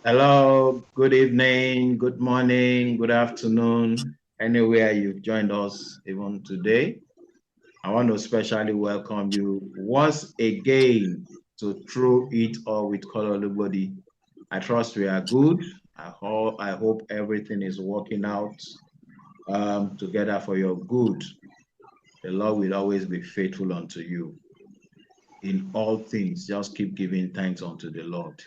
Hello, good evening, good morning, good afternoon, anywhere you've joined us even today. I want to especially welcome you once again to Through It All with Call Everybody. I trust we are good. I hope everything is working out together for your good. The Lord will always be faithful unto you. In all things, just keep giving thanks unto the Lord,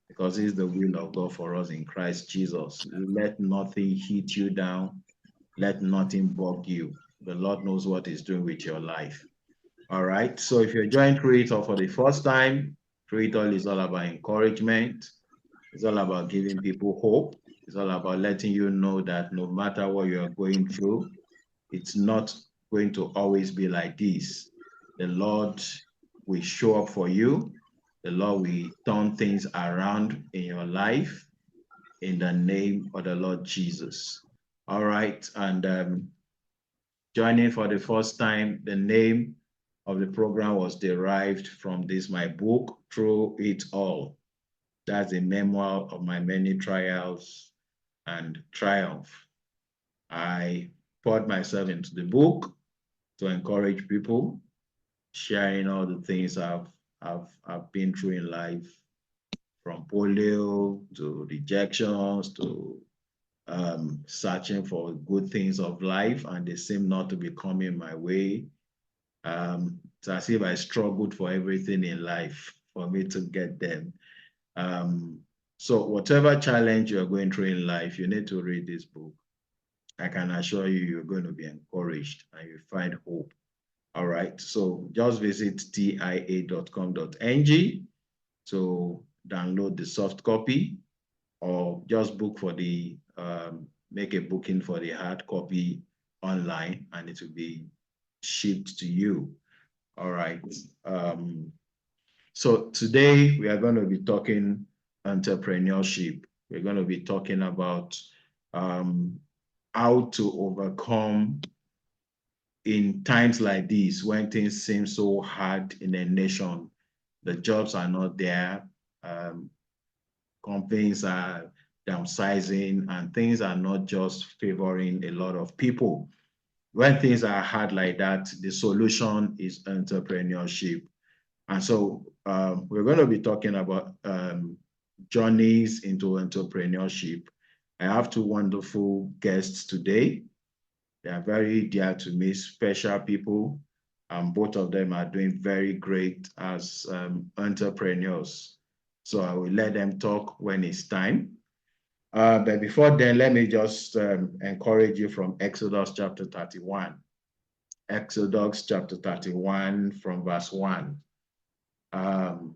because it's the will of God for us in Christ Jesus. Let nothing hit you down. Let nothing bug you. The Lord knows what He's doing with your life. All right. So if you're joining Creator for the first time, Creator is all about encouragement. It's all about giving people hope. It's all about letting you know that no matter what you are going through, it's not going to always be like this. The Lord will show up for you. The Lord will turn things around in your life in the name of the Lord Jesus. All right. And joining for the first time, the name of the program was derived from this, my book, Through It All. That's a memoir of my many trials and triumph. I poured myself into the book to encourage people, sharing all the things I've been through in life, from polio to rejections to searching for good things of life, and they seem not to be coming my way. It's as if I struggled for everything in life for me to get them. Um, so whatever challenge you're going through in life, you need to read this book. I can assure you, you're going to be encouraged and you find hope. All right. So just visit tia.com.ng to download the soft copy, or just book for the make a booking for the hard copy online, and it will be shipped to you. All right. So today we are going to be talking entrepreneurship. We're going to be talking about um, how to overcome in times like this when things seem so hard in a nation. The jobs are not there. Um, Companies are downsizing, and things are not just favoring a lot of people. When things are hard like that, the solution is entrepreneurship. And so we're going to be talking about journeys into entrepreneurship. I have two wonderful guests today. They are very dear to me, special people. Both of them are doing very great as entrepreneurs. So I will let them talk when it's time. But before then, let me just encourage you from Exodus chapter 31. Exodus chapter 31 from verse 1. Um,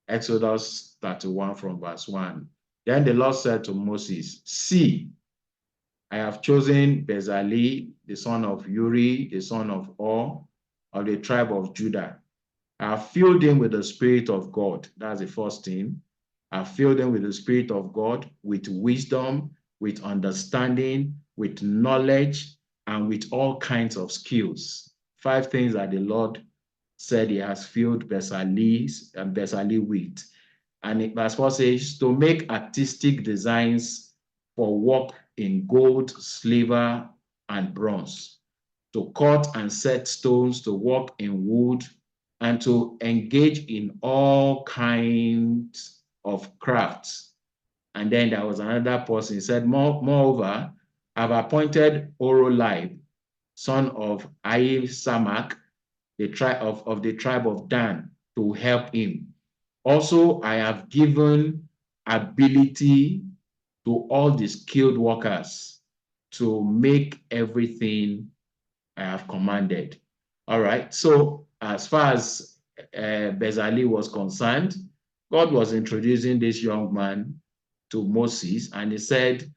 Exodus 31 from verse 1. Then the Lord said to Moses, see, I have chosen Bezalel, the son of Uri, the son of Hur, of the tribe of Judah. I have filled him with the Spirit of God. That's the first thing. I have filled him with the Spirit of God, with wisdom, with understanding, with knowledge, and with all kinds of skills. Five things that the Lord said he has filled Bezalel with. And verse 4 says, to make artistic designs for work in gold, silver, and bronze, to cut and set stones, to work in wood, and to engage in all kinds of crafts. And then there was another person, he said, moreover, I've appointed Orolib, son of Ahisamach, of the tribe of Dan, to help him. Also, I have given ability to all the skilled workers to make everything I have commanded. All right. So as far as Bezalel was concerned, God was introducing this young man to Moses, and he said,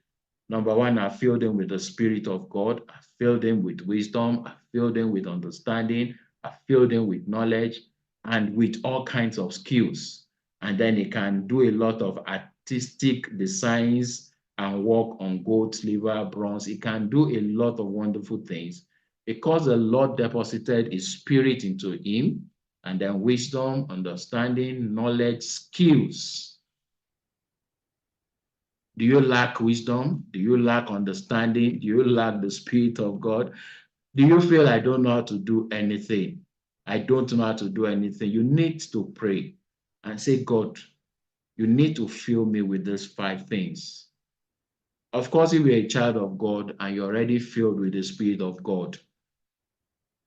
number one, I filled him with the Spirit of God. I filled him with wisdom. I filled him with understanding. I filled him with knowledge and with all kinds of skills. And then he can do a lot of artistic designs and work on gold, silver, bronze. He can do a lot of wonderful things because the Lord deposited his spirit into him, and then wisdom, understanding, knowledge, skills. Do you lack wisdom? Do you lack understanding? Do you lack the Spirit of God? Do you feel I don't know how to do anything? I don't know how to do anything. You need to pray and say, God, you need to fill me with these 5 things. Of course, if you're a child of God and you're already filled with the Spirit of God,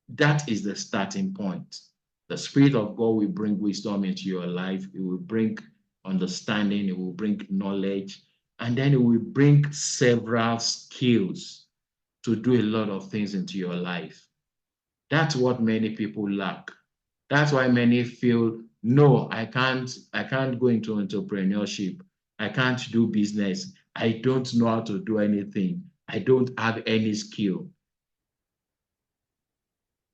that is the starting point. The Spirit of God will bring wisdom into your life. It will bring understanding. It will bring knowledge. And then it will bring several skills to do a lot of things into your life. That's what many people lack. That's why many feel, no, I can't go into entrepreneurship. I can't do business. I don't know how to do anything. I don't have any skill.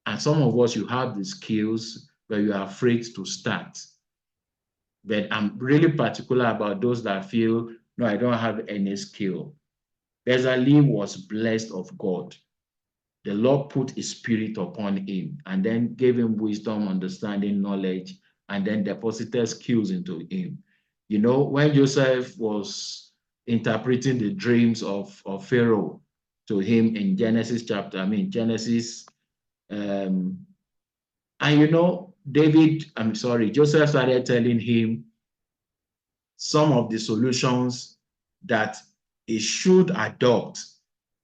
And some of us, you have the skills, but you are afraid to start. But I'm really particular about those that feel, no, I don't have any skill. Bezalel was blessed of God. The Lord put his spirit upon him and then gave him wisdom, understanding, knowledge, and then deposited skills into him. You know, when Joseph was interpreting the dreams of Pharaoh to him in Genesis, um, and Joseph started telling him some of the solutions that he should adopt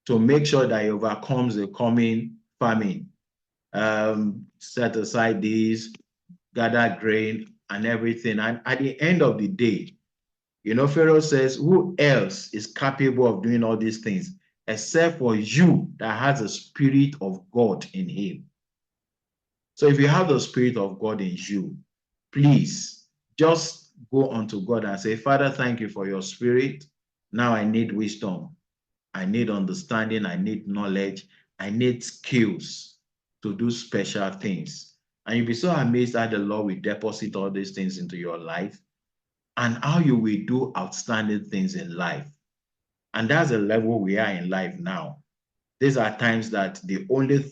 to make sure that he overcomes the coming famine. Set aside these, gather grain and everything. And at the end of the day, Pharaoh says, who else is capable of doing all these things except for you that has the Spirit of God in him? So if you have the Spirit of God in you, please just go unto God and say, Father, thank you for your Spirit. Now I need wisdom. I need understanding. I need knowledge. I need skills to do special things. And you'll be so amazed that the Lord will deposit all these things into your life and how you will do outstanding things in life. And that's the level we are in life now. These are times that the only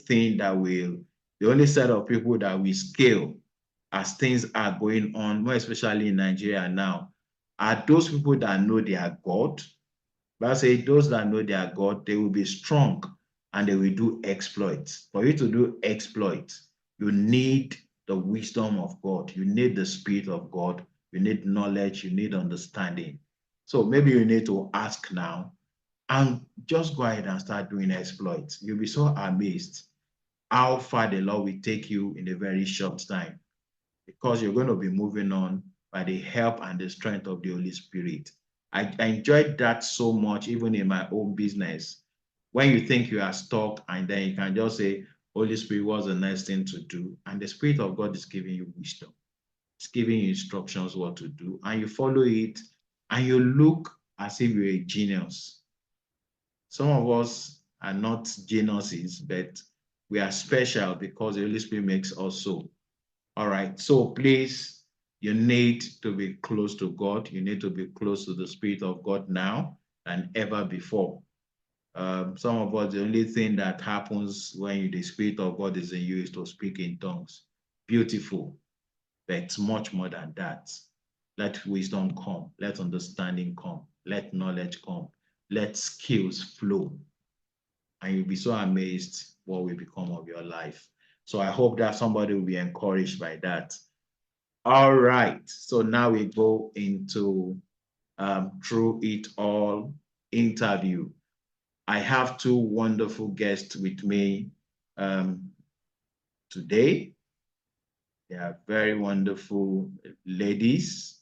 set of people that will scale as things are going on, more especially in Nigeria now, are those people that know their God. But I say those that know their God, they will be strong and they will do exploits. For you to do exploits, you need the wisdom of God. You need the Spirit of God. You need knowledge. You need understanding. So maybe you need to ask now and just go ahead and start doing exploits. You'll be so amazed how far the Lord will take you in a very short time, because you're going to be moving on by the help and the strength of the Holy Spirit. I enjoyed that so much, even in my own business. When you think you are stuck, and then you can just say, Holy Spirit, what's the next thing to do? And the Spirit of God is giving you wisdom. It's giving you instructions what to do, and you follow it, and you look as if you're a genius. Some of us are not geniuses, but we are special because the Holy Spirit makes us so. All right. So please, you need to be close to God. You need to be close to the Spirit of God now than ever before. Some of us, the only thing that happens when the Spirit of God is in you is to speak in tongues. Beautiful, but much more than that. Let wisdom come. Let understanding come. Let knowledge come. Let skills flow. And you'll be so amazed what will become of your life. So I hope that somebody will be encouraged by that. All right, so now we go into Through It All interview. I have 2 wonderful guests with me today. They are very wonderful ladies.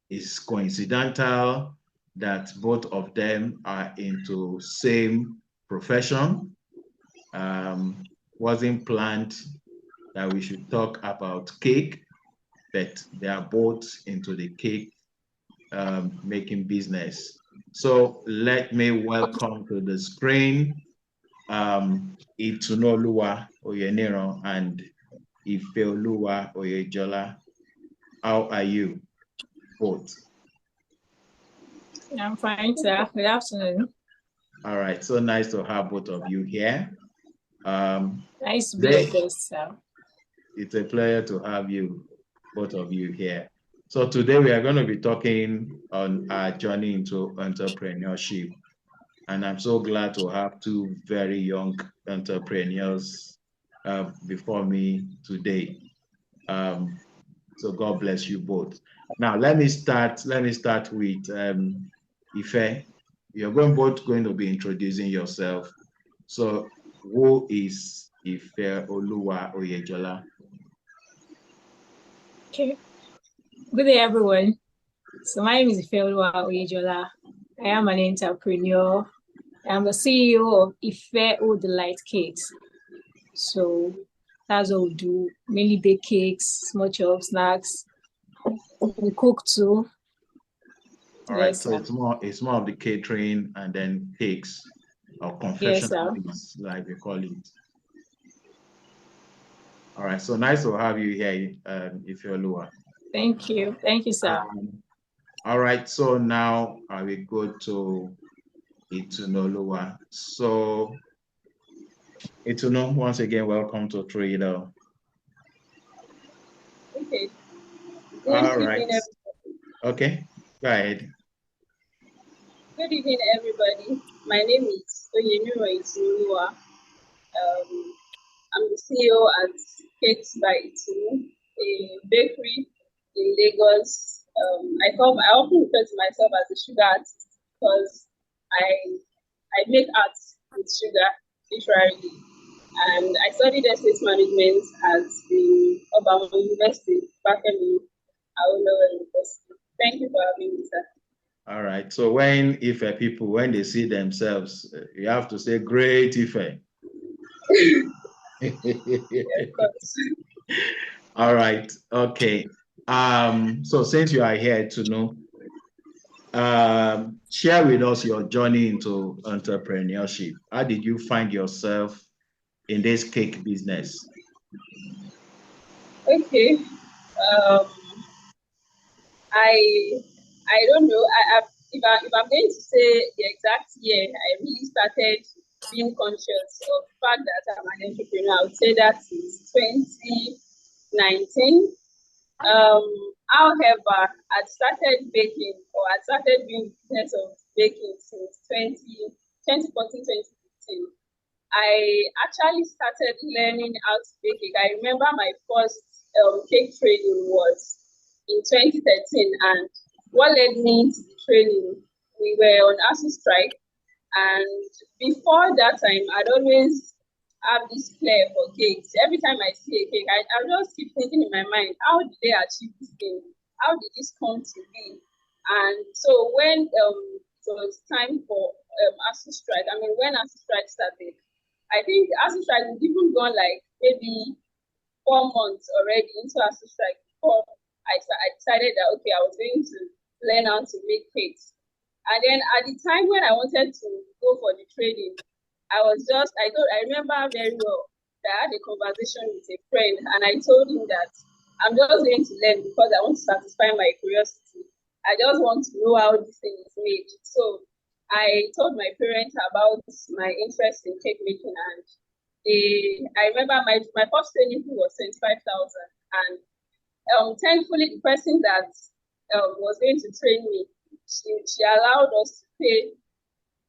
It's coincidental that both of them are into same profession. Wasn't planned that we should talk about cake, but they are both into the cake making business. So let me welcome to the screen Itunoluwa Oyeniro and Ifeoluwa Oyejola. How are you both? I'm fine, sir. Good afternoon. All right, so nice to have both of you here. Nice to be your Today, guest, sir. it's a pleasure to have you, both of you here. So today we are going to be talking on our journey into entrepreneurship. And I'm so glad to have two very young entrepreneurs before me today. So God bless you both. Now let me start with Ife. You're both going to be introducing yourself. So who is Ife Oluwa Oyejola? Okay. Good day, everyone. So my name is Ife Oluwa Oyejola. I am an entrepreneur. I'm the CEO of Ife Delight Cakes. So that's what we do. Mainly bake cakes, small chops, snacks. We cook too. All right, so it's more of the catering and then cakes or confectionaries, like we call it. All right, so nice to have you here, Ife Oluwa. Thank you, sir. All right, so now I will go to Itunu Oluwa. So Itunu, once again, welcome to Trader. Okay. All right. Okay, go ahead. Good evening, everybody. My name is Itunu. I'm the CEO at Cakes by Itunu, a bakery in Lagos. I often refer to myself as a sugar artist because I make art with sugar, literally. And I studied estate management at the Obama University back in Awolowo University. Thank you for having me, sir. All right. So when people, when they see themselves, you have to say, great Ife. All right. Okay. So since you are here to know, share with us your journey into entrepreneurship. How did you find yourself in this cake business? Okay. I don't know. If I'm going to say the exact year I really started being conscious of the fact that I'm an entrepreneur, I would say that is 2019. However, I started baking, or I started doing business of baking since 2014, 2015. I actually started learning how to bake cake. I remember my first cake training was in 2013, and what led me to the training, we were on ASU strike, and before that time, I'd always have this flair for cakes. Every time I see a cake, I just keep thinking in my mind, how did they achieve this thing? How did this come to be? And so when it was time for ASU strike, when ASU strike started, I think ASU strike was even gone like maybe 4 months already into ASU strike before I decided that, okay, I was going to learn how to make cakes. And then at the time when I wanted to go for the training, I remember very well that I had a conversation with a friend, and I told him that I'm just going to learn because I want to satisfy my curiosity. I just want to know how this thing is made. So I told my parents about my interest in cake making, and I remember my first training fee was 25,000, and thankfully the person that was going to train me, she allowed us to pay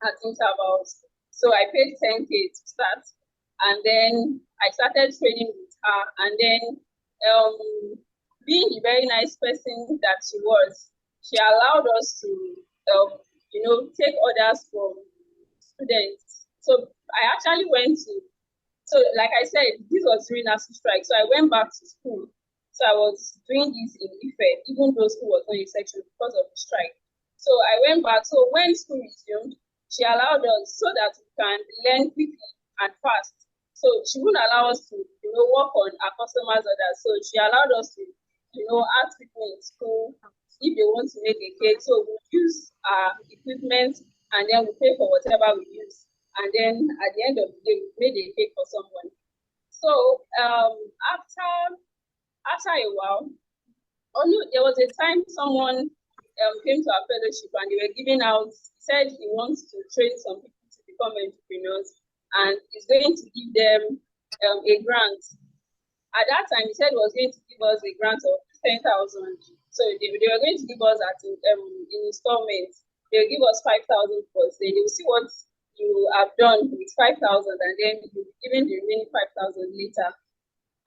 at intervals. So I paid 10K to start, and then I started training with her, and then being the very nice person that she was, she allowed us to take orders from students. So I actually like I said, this was during ASU strike, so I went back to school. So I was doing this in Ife, even though school was not in section because of the strike. So I went back. So when school resumed, she allowed us so that we can learn quickly and fast. So she wouldn't allow us to, work on our customers' orders. So she allowed us to, ask people in school if they want to make a cake. So we use our equipment, and then we pay for whatever we use. And then at the end of the day, we made a cake for someone. So after a while, there was a time someone came to our fellowship, and they were giving out, he said he wants to train some people to become entrepreneurs, and he's going to give them a grant. At that time, he said he was going to give us a grant of 10,000. So they were going to give us in installments. They'll give us 5,000 first, then you'll see what you have done with 5,000, and then you'll be given the remaining 5,000 later.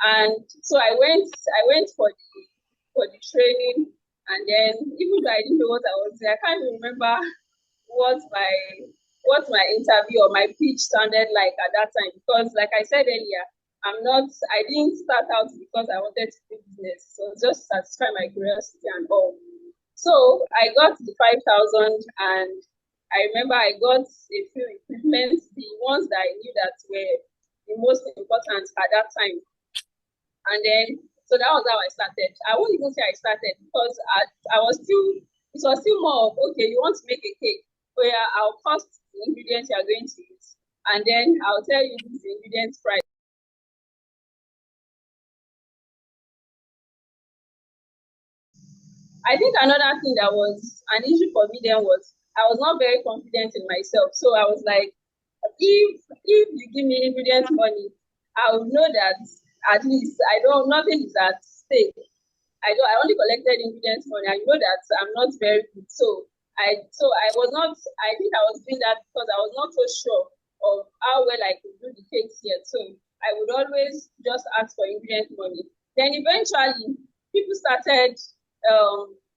And so I went for the training, and then even though I didn't know what I was doing, I can't remember what my interview or my pitch sounded like at that time, because like I said earlier, I didn't start out because I wanted to do business. So just satisfy my curiosity and all. So I got the 5,000, and I remember I got a few equipment, the ones that I knew that were the most important at that time. And then, so that was how I started. I won't even say I started, because it was still more of, okay, you want to make a cake, where I'll cost the ingredients you are going to use, and then I'll tell you this ingredients price. I think another thing that was an issue for me then was I was not very confident in myself. So I was like, if you give me ingredient money, I will know that at least nothing is at stake. I only collected ingredients money. I know that I'm not very good. So I was not, I think I was doing that because I was not so sure of how well I could do the cakes yet. So I would always just ask for ingredient money. Then eventually people started,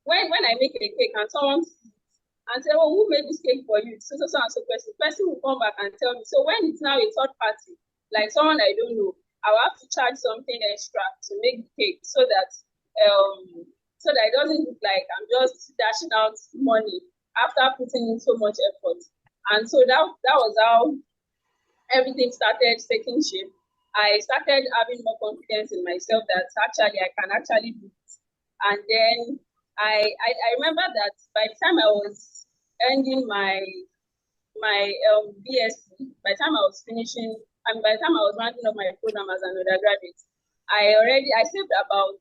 when I make a cake and someone and say, oh, who made this cake for you? So and so person. The person will come back and tell me. So when it's now a third party, like someone I don't know, I will have to charge something extra to make the cake so that it doesn't look like I'm just dashing out money after putting in so much effort. And so that was how everything started taking shape. I started having more confidence in myself that actually I can actually do it. And then I remember that by the time I was ending my BSc, by the time I was finishing, and by the time I was rounding up my program as an undergraduate, I saved about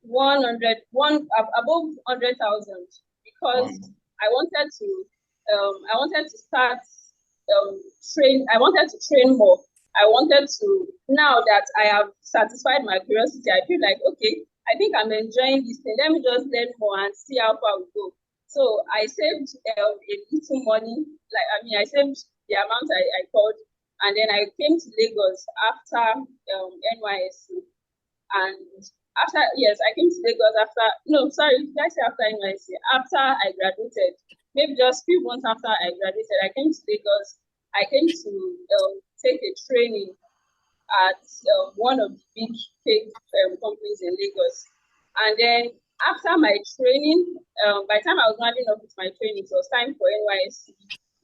above 100,000, because I wanted to start I wanted to train more. I wanted to, now that I have satisfied my curiosity, I feel like, okay, I think I'm enjoying this thing. Let me just learn more and see how far we go. So I saved a little money. I saved the amount I called, and then I came to Lagos after NYSC. And I came to Lagos after, no, sorry, did I say after NYSC? After I graduated, maybe just a few months after I graduated, I came to Lagos. I came to take a training at one of the big cake companies in Lagos. And then after my training, by the time I was rounding up with my training, it was time for NYSC.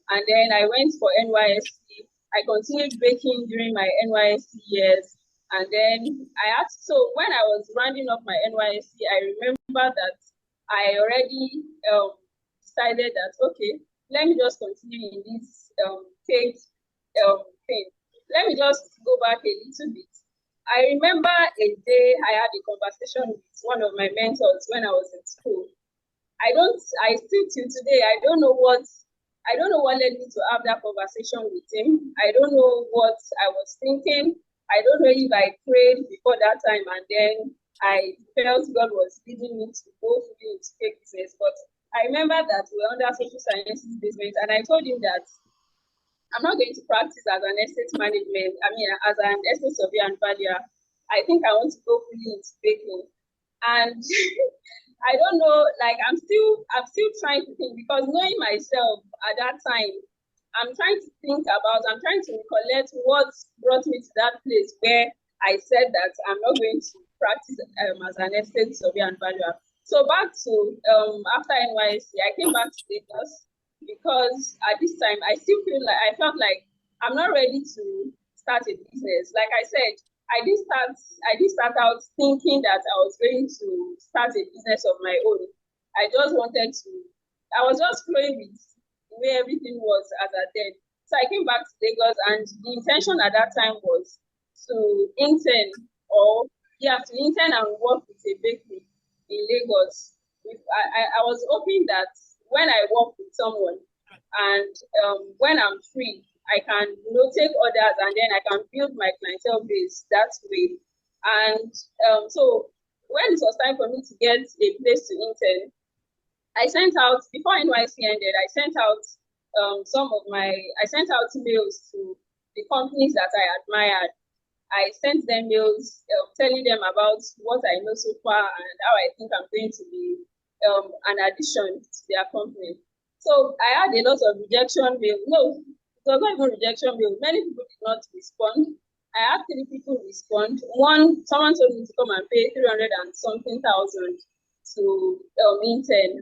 And then I went for NYSC. I continued baking during my NYSC years. And then so when I was rounding up my NYSC, I remember that I already decided that, okay, let me just continue in this cake thing. Let me just go back a little bit. I remember a day I had a conversation with one of my mentors when I was in school. I still till today, I don't know what led me to have that conversation with him. I don't know what I was thinking. I don't know if I prayed before that time and then I felt God was leading me to go fully into cake business. But I remember that we were under social sciences basement, and I told him that I'm not going to practice as an estate management. As an estate surveyor and valuer. I think I want to go fully into baking. And I don't know, like I'm still trying to think, because knowing myself at that time, I'm trying to recollect what brought me to that place where I said that I'm not going to practice as an estate surveyor and valuer. So back to after NYSC, I came back to Lagos, because at this time I felt like I'm not ready to start a business. Like I said, I did start out thinking that I was going to start a business of my own. I was just flowing with the way everything was as at then. So I came back to Lagos, and the intention at that time was to intern and work with a bakery in Lagos. I was hoping that when I work with someone and when I'm free, I can take orders, and then I can build my clientele base that way. And so when it was time for me to get a place to intern, I sent out, before NYC ended, I sent out I sent out mails to the companies that I admired. I sent them mails telling them about what I know so far and how I think I'm going to be an addition to their company. So I had a lot of rejection mail. No, it was not even rejection mail. Many people did not respond. I had 3 people respond. Someone told me to come and pay 300 and something thousand to intern.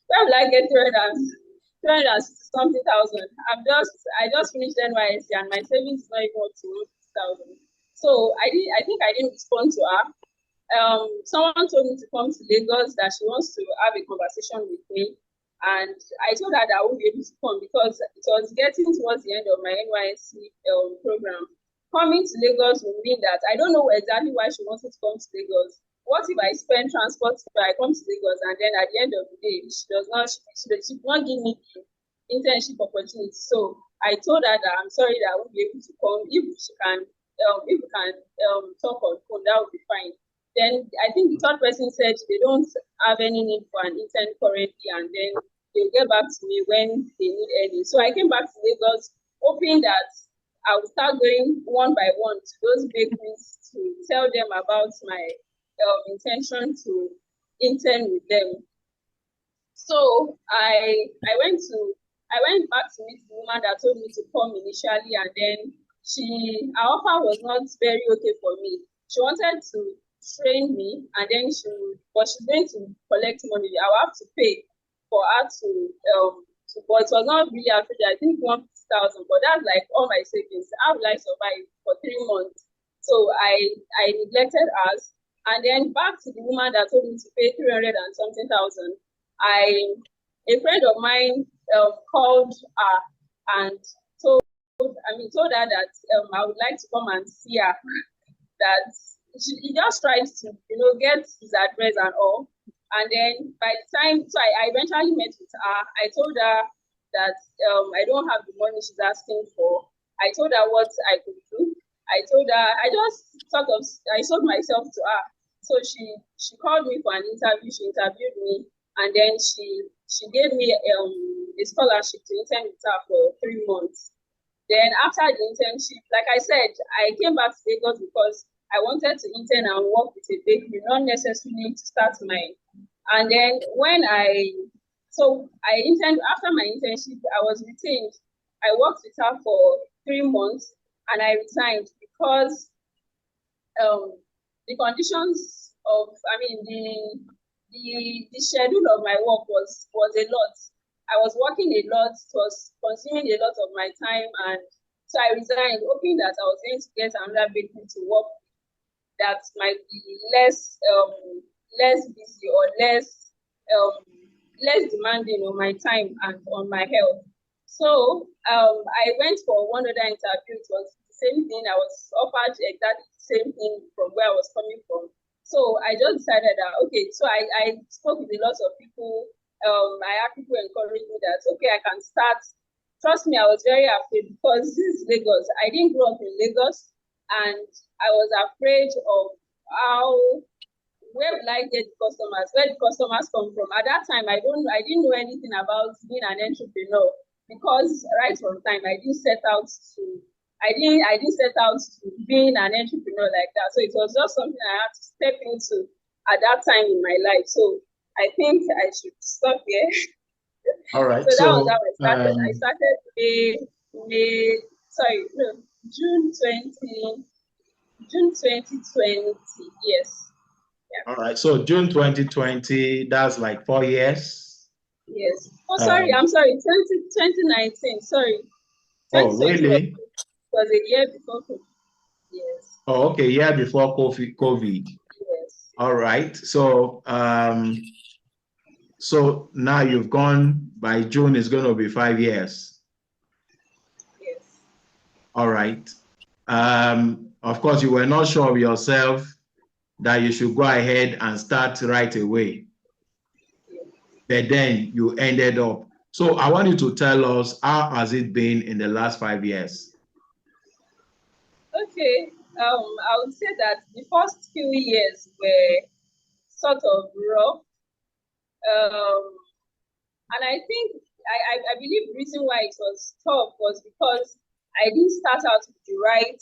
Where will I get 360 something thousand? I just finished NYSC and my savings is not even up to 1,000. So I think I didn't respond to her. Someone told me to come to Lagos, that she wants to have a conversation with me. And I told her that I won't be able to come because it was getting towards the end of my NYSC program. Coming to Lagos would mean that I don't know exactly why she wanted to come to Lagos. What if I spend transport fare, I come to Lagos, and then at the end of the day, she did not give me the internship opportunity. So I told her that I'm sorry that I won't be able to come. If we can talk on phone, that would be fine. Then I think the third person said they don't have any need for an intern currently, and then they'll get back to me when they need any. So I came back to Lagos hoping that I would start going one by one to those bakeries to tell them about my intention to intern with them. So I went back to meet the woman that told me to come initially, and then her offer was not very okay for me. She wanted to train me, and then but she's going to collect money. I will have to pay for her but it was not really affordable. I think 1,000, but that's like all my savings. How will I survive for 3 months? So I neglected us. And then back to the woman that told me to pay 300 and something thousand. A friend of mine called her and told her that I would like to come and see her. That he just tried to, get his address and all. And then by the time, so I eventually met with her. I told her that I don't have the money she's asking for. I told her what I could do. I told her, I sold myself to her. So she called me for an interview. She interviewed me, and then she gave me a scholarship to intern with her for 3 months. Then after the internship, like I said, I came back to Lagos because I wanted to intern and work with a bakery, not necessarily to start mine. And then I interned. After my internship, I was retained. I worked with her for 3 months, and I resigned because the conditions of, the schedule of my work was a lot. I was working a lot. It was consuming a lot of my time, and so I resigned, hoping that I was going to get another bakery to work that might be less busy or less demanding on my time and on my health. So I went for one other interview. It was the same thing. I was offered exactly the same thing from where I was coming from. So I just decided that, okay, so I spoke with a lot of people. I had people encourage me that, okay, I can start. Trust me, I was very afraid because this is Lagos. I didn't grow up in Lagos, and I was afraid of where will I get the customers, where the customers come from. At that time, I didn't know anything about being an entrepreneur because right from time I didn't set out to being an entrepreneur like that. So it was just something I had to step into at that time in my life. So I think I should stop here. All right. So that was how I started. I started June 2020. Yes. Yeah. All right. So June 2020, that's like 4 years. Yes. Oh, sorry. I'm sorry. 2019. Sorry. Oh, really? Was a year before COVID. Yes. Oh, okay. Year before COVID. Yes. All right. So, so now you've gone, by June, it's going to be 5 years. Yes. All right. Of course, you were not sure of yourself that you should go ahead and start right away. Yes. But then you ended up. So I want you to tell us, how has it been in the last 5 years? Okay. I would say that the first few years were sort of rough. And I think I believe the reason why it was tough was because I didn't start out with the right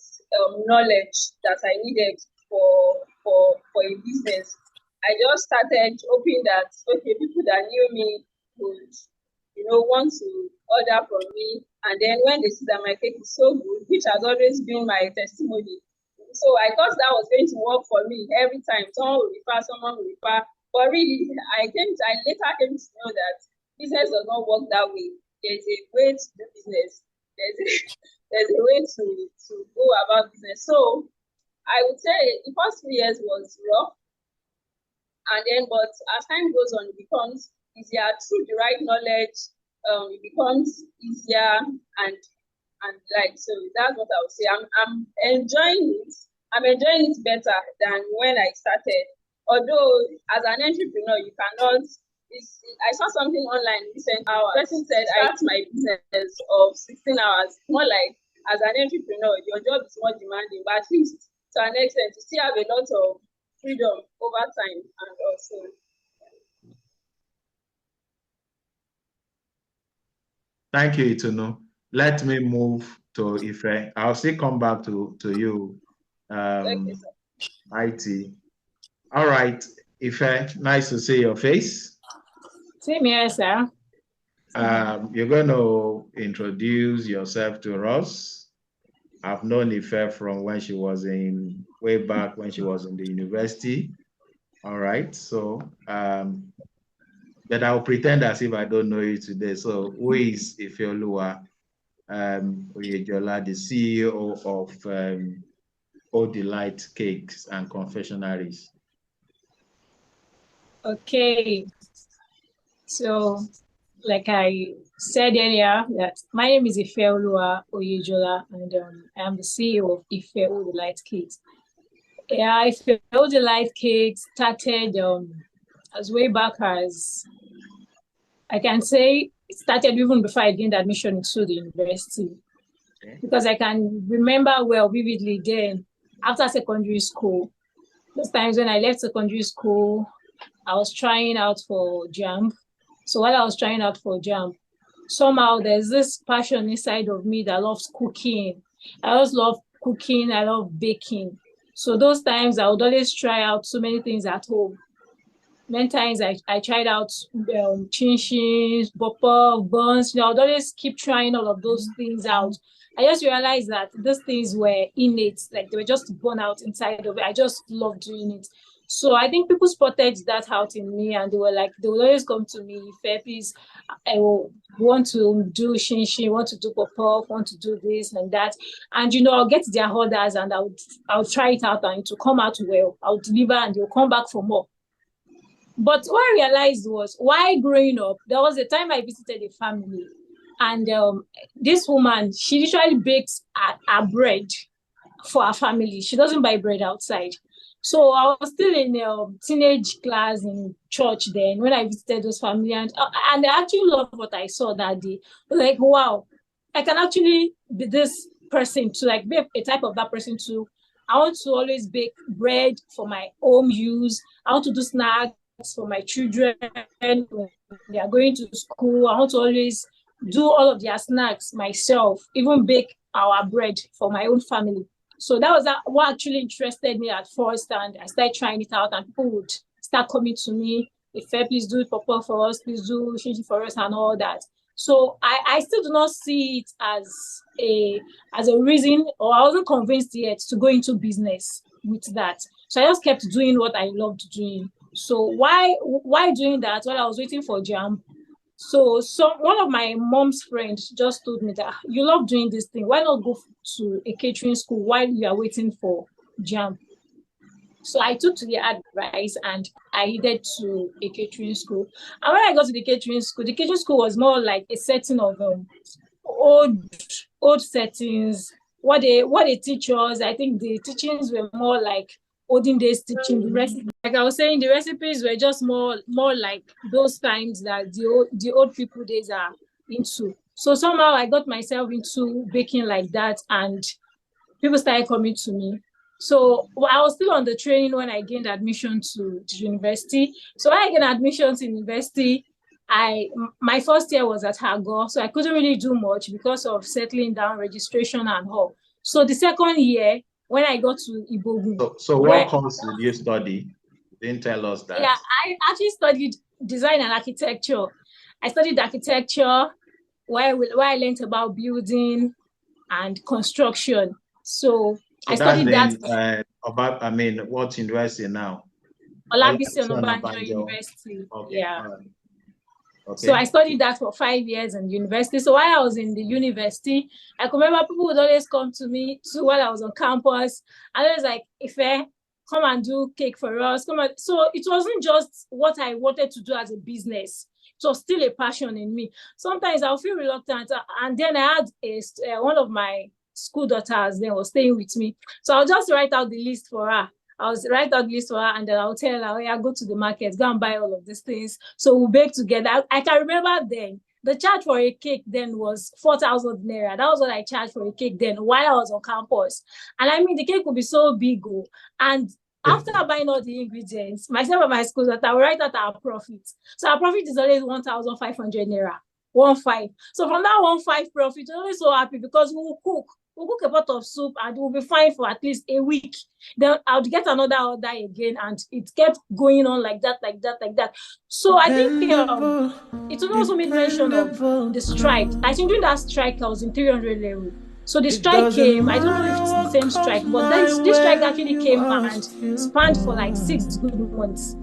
knowledge that I needed for a business. I just started hoping that okay, people that knew me would, want to order from me. And then when they see that my cake is so good, which has always been my testimony. So I thought that was going to work for me every time. Someone will refer. But really, I later came to know that business does not work that way. There's a way to do business. There's a way to go about business. So I would say the first 3 years was rough. And then, but as time goes on, it becomes easier through the right knowledge. It becomes easier and like so. That's what I would say. I'm enjoying it. I'm enjoying it better than when I started. Although, as an entrepreneur, you cannot. I saw something online recent hours. The person said, I start my business of 16 hours. More like, as an entrepreneur, your job is more demanding, but at least to an extent, you still have a lot of freedom over time and also. Thank you, Itunu. Let me move to Ife. I'll still come back to you, Okay, IT. All right, Ife, nice to see your face. Same here, sir. You're going to introduce yourself to us. I've known Ife from when she was way back when she was in the university. All right, so, but I'll pretend as if I don't know you today. So who is Ifeoluwa Oyejola, the CEO of O Delight Cakes and Confectionaries? Okay. So, like I said earlier, that my name is Ifeoluwa Oyejola, and I am the CEO of Ife and Delight Cakes. Yeah, Ife and Delight Cakes started as way back as I can say it started even before I gained admission into the university. Okay. Because I can remember well vividly then after secondary school, those times when I left secondary school, I was trying out for JAMB. So while I was trying out for JAMB, somehow there's this passion inside of me that loves cooking. I always love cooking. I love baking. So those times I would always try out so many things at home. Many times I tried out chin-chins, bopper, buns. I would always keep trying all of those things out. I just realized that these things were innate, like they were just born out inside of it. I just loved doing it. So I think people spotted that out in me, and they were like, they would always come to me, Ife, please, I want to do chin-chin, want to do pop-up, want to do this and that. And, I'll get their orders and I'll try it out and it will come out well. I'll deliver and they'll come back for more. But what I realized was, while growing up, there was a time I visited a family, and this woman, she literally bakes her bread for her family. She doesn't buy bread outside. So I was still in teenage class in church then when I visited those family, and I actually loved what I saw that day. Like, wow, I can actually be this person to like be a type of that person too. I want to always bake bread for my home use. I want to do snacks for my children when they are going to school. I want to always do all of their snacks myself, even bake our bread for my own family. So that was what actually interested me at first, and I started trying it out, and people would start coming to me, Ife, please do it for us, please do chin-chin for us, and all that. So I still do not see it as a reason, or I wasn't convinced yet to go into business with that. So I just kept doing what I loved doing. So why doing that while I was waiting for JAMB? So one of my mom's friends just told me that you love doing this thing. Why not go to a catering school while you are waiting for JAMB? So I took to the advice and I headed to a catering school. And when I got to the catering school was more like a setting of old settings. What they teach us, I think the teachings were more like olden days teaching. The recipe, like I was saying, the recipes were just more like those times that the old people days are into. So somehow I got myself into baking like that, and people started coming to me. So I was still on the training when I gained admission to university. So when I gained admission to university, my first year was at Hago, so I couldn't really do much because of settling down, registration and all. So the second year, when I got to Ibogun. So what course did you study? Didn't tell us that. Yeah, I actually studied design and architecture. I studied architecture where I learned about building and construction. So I studied that. About, what university now? Olabisi Onabanjo University. Okay. Yeah. Okay. So I studied that for 5 years in university. So while I was in the university, I could remember people would always come to me while I was on campus. And I was like, Ife, come and do cake for us. Come on. So it wasn't just what I wanted to do as a business. It was still a passion in me. Sometimes I'll feel reluctant. And then I had one of my school daughters then was staying with me. So I'll just write out the list for her. I'll write out the list for her and then I'll tell her, oh, yeah, go to the market, go and buy all of these things. So we'll bake together. I can remember then, the charge for a cake then was 4,000 naira. That was what I charged for a cake then while I was on campus. And I mean, the cake would be so big. And after buying all the ingredients, myself and my school daughter, I will write out our profit. So our profit is always 1,500 naira. 1,500. So from that 1,500 profit, we're always so happy because we will cook. We'll cook a pot of soup and we'll be fine for at least a week. Then I'll get another order again, and it kept going on like that. So I think it also made mention of the strike. I think during that strike, I was in 300 level. So the strike came. I don't know if it's the same strike, but this strike actually came and spanned for like 6 good months.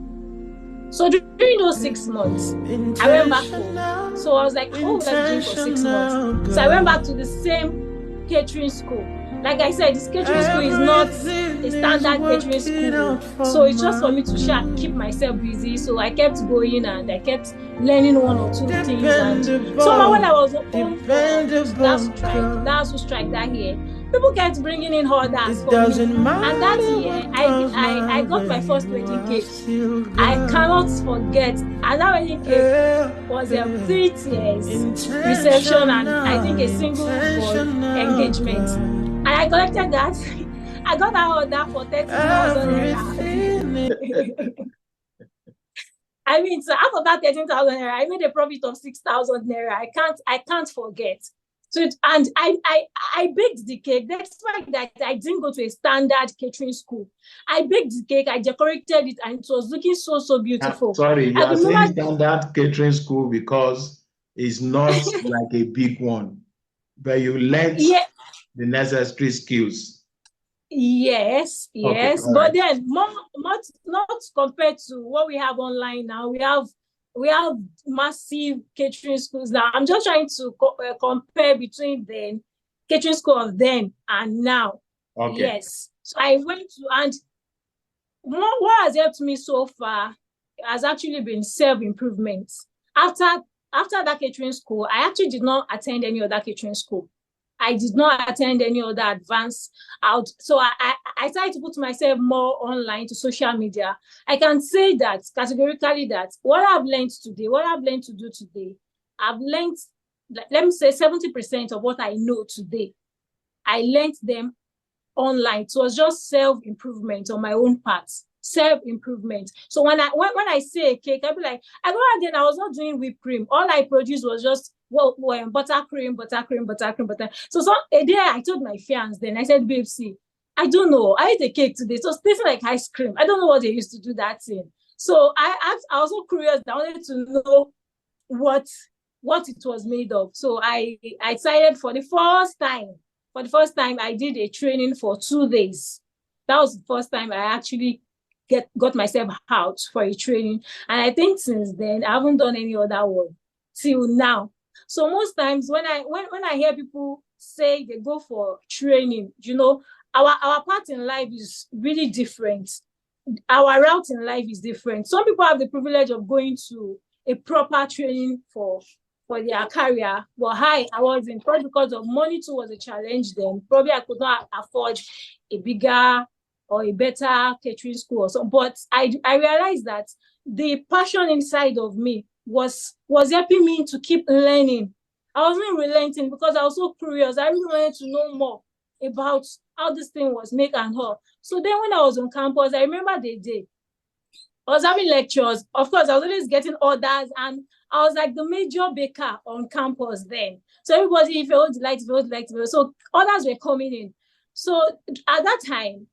So during those 6 months, I went back home. So I was like, oh, let's do for 6 months. So I went back to the same catering school. Like I said, this catering school is not a standard catering school. So it's just for me to keep myself busy. So I kept going and I kept learning 1 or 2 things. And so when I was home for that strike that year, people kept bringing in orders for me. And that year, I got my first wedding cake. I cannot forget. And that wedding cake was a 3 tiers reception and I think a single for engagement. And I collected that. I got that order for 30,000 naira. I mean, so out of that 13,000 naira, I made a profit of 6,000 naira. I can't forget. So and I baked the cake. That's why that I didn't go to a standard catering school. I baked the cake, I decorated it, and it was looking so beautiful. Sorry, you are saying standard catering school because it's not like a big one, but you learned the necessary skills. Yes, okay, but right. Then not compared to what we have online now. We have massive catering schools now. I'm just trying to compare between the catering school of then and now. Okay. Yes. So I went to, and what has helped me so far has actually been self-improvement. After that catering school, I actually did not attend any other catering school. I did not attend any other advanced out. So I started to put myself more online to social media. I can say that categorically that what I've learned today, what I've learned to do today, I've learned, let me say 70% of what I know today, I learned them online. So it was just self-improvement on my own part. Self-improvement. So when I say a cake, I'll be like, I go out there, I was not doing whipped cream. All I produced was just buttercream. So a day I told my fiance, then I said, babe, see, I don't know. I ate a cake today. So it tastes like ice cream. I don't know what they used to do that in. So I was so curious. I wanted to know what it was made of. So I decided for the first time, I did a training for 2 days. That was the first time I actually got myself out for a training. And I think since then, I haven't done any other one till now. So most times when I hear people say they go for training, our path in life is really different. Our route in life is different. Some people have the privilege of going to a proper training for their career, but I wasn't. Probably because of money too was a challenge then. Probably I could not afford a bigger or a better catering school or something. But I realized that the passion inside of me was helping me to keep learning. I wasn't relenting because I was so curious. I really wanted to know more. about how this thing was made and all. So then when I was on campus, I remember the day I was having lectures. Of course, I was always getting orders, and I was like the major baker on campus then. So everybody, if you would like, if you would like, so orders were coming in. So at that time,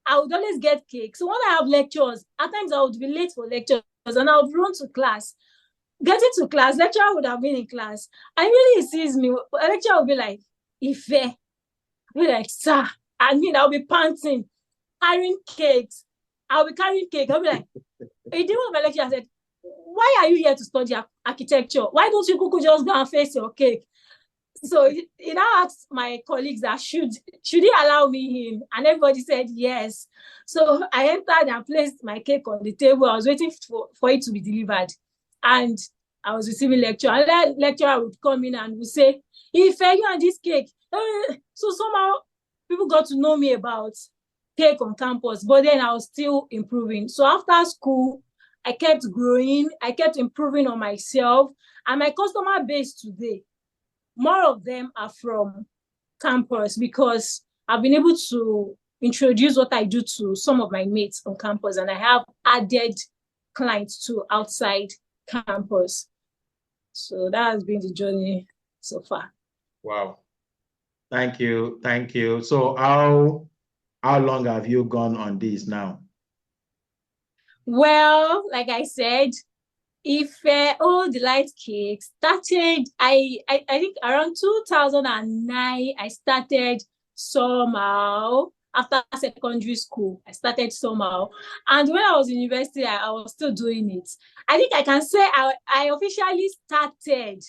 I would always get cake. So when I have lectures, at times I would be late for lectures and I would run to class. Getting to class, lecturer would have been in class. And really he sees me, a lecturer would be like, Ife, I'll be like, sir. I mean, I'll be panting, carrying cakes. I'll be carrying cake. I'll be like, a day one of my lecturer said, why are you here to study architecture? Why don't you just go and face your cake? So he now asked my colleagues that should he allow me in, and everybody said yes. So I entered and placed my cake on the table. I was waiting for it to be delivered, and I was receiving lecture. And that lecturer would come in and would say, "If you and this cake," so somehow people got to know me about cake on campus. But then I was still improving. So after school, I kept growing. I kept improving on myself, and my customer base today, more of them are from campus because I've been able to introduce what I do to some of my mates on campus, and I have added clients to outside campus. So that has been the journey so far. Wow. Thank you. Thank you. So how long have you gone on this now? Well, like I said, Ife All Delight Cake started, I think around 2009, I started somehow after secondary school. I started somehow. And when I was in university, I was still doing it. I think I can say I officially started.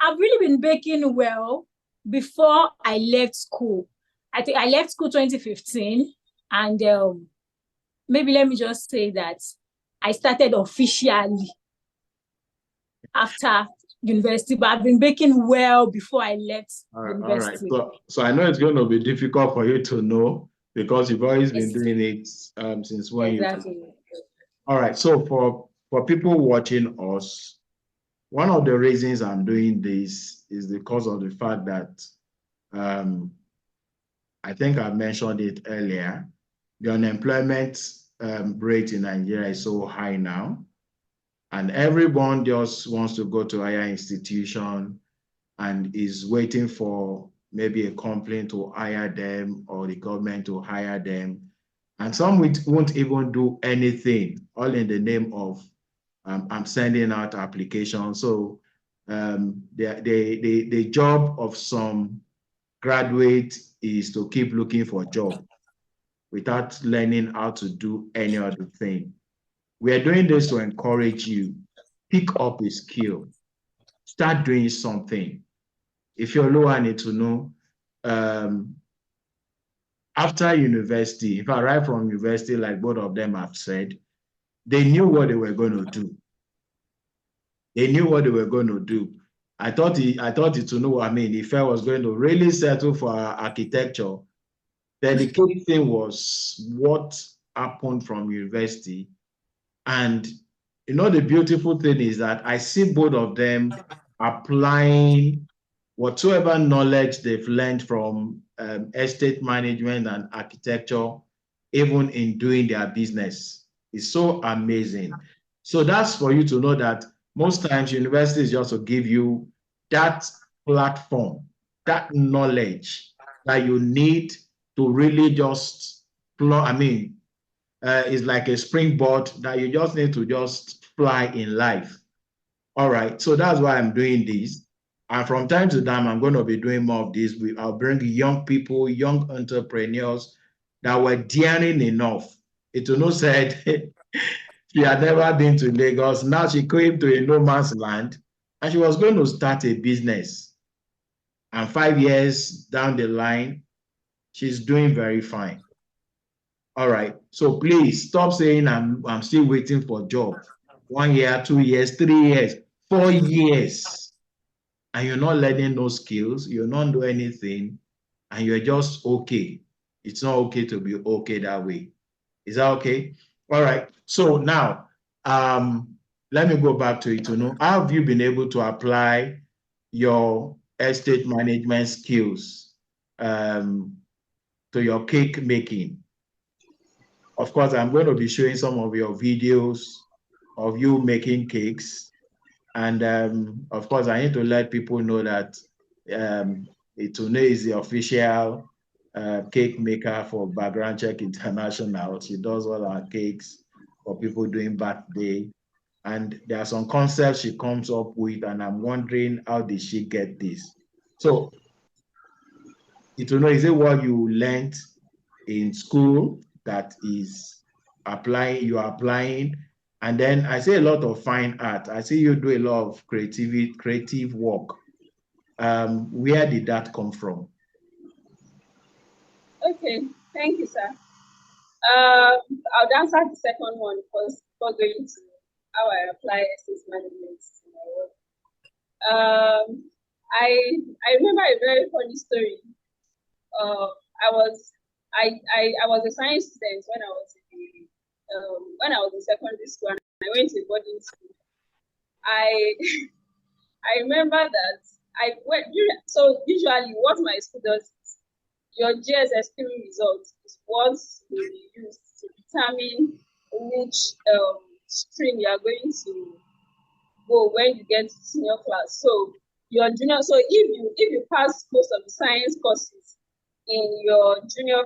I've really been baking well before I left school. I think I left school 2015. And maybe let me just say that I started officially after university, but I've been baking well before I left university. All right. So I know it's going to be difficult for you to know because you've always been Yes. doing it since when Exactly. you. All right. So for people watching us, one of the reasons I'm doing this is because of the fact that I think I mentioned it earlier. The unemployment rate in Nigeria is so high now. And everyone just wants to go to higher institution and is waiting for maybe a company to hire them or the government to hire them. And some won't even do anything, all in the name of I'm sending out applications. So the job of some graduate is to keep looking for a job without learning how to do any other thing. We are doing this to encourage you. Pick up a skill. Start doing something. If you're low, I need to know. After university, if I arrived from university, like both of them have said, they knew what they were going to do. They knew what they were going to do. I thought it to know. I mean, if I was going to really settle for architecture, then the key thing was what happened from university. And you know, the beautiful thing is that I see both of them applying whatsoever knowledge they've learned from estate management and architecture, even in doing their business. It's so amazing. So that's for you to know that most times universities just to give you that platform, that knowledge that you need to really just it's like a springboard that you just need to just fly in life. All right, so that's why I'm doing this. And from time to time, I'm going to be doing more of this. I'll bring young people, young entrepreneurs that were daring enough. Itunu said she had never been to Lagos. Now she came to a no man's land and she was going to start a business. And 5 years down the line, she's doing very fine. All right. So please stop saying I'm still waiting for a job. 1 year, 2 years, 3 years, 4 years. And you're not learning no skills, you're not doing anything, and you're just okay. It's not okay to be okay that way. Is that okay? All right. So now, let me go back to Itunu. How have you been able to apply your estate management skills to your cake making. Of course, I'm going to be showing some of your videos of you making cakes. And of course, I need to let people know that Itunu is the official cake maker for Background Check International. She does all our cakes for people doing birthday. And there are some concepts she comes up with, and I'm wondering, how did she get this? So, Itunu, is it what you learned in school that is you're applying? And then I see a lot of fine art. I see you do a lot of creative work. Where did that come from? Okay, thank you, sir. I'll answer the second one first before going to how I apply estate management to my work. I remember a very funny story. I was a science student when I was in secondary school, and I went to boarding school. I I remember that so usually what my school does is your GSS3 result is what will be used to determine which stream you are going to go when you get to senior class. So your junior, so if you pass most of the science courses in your junior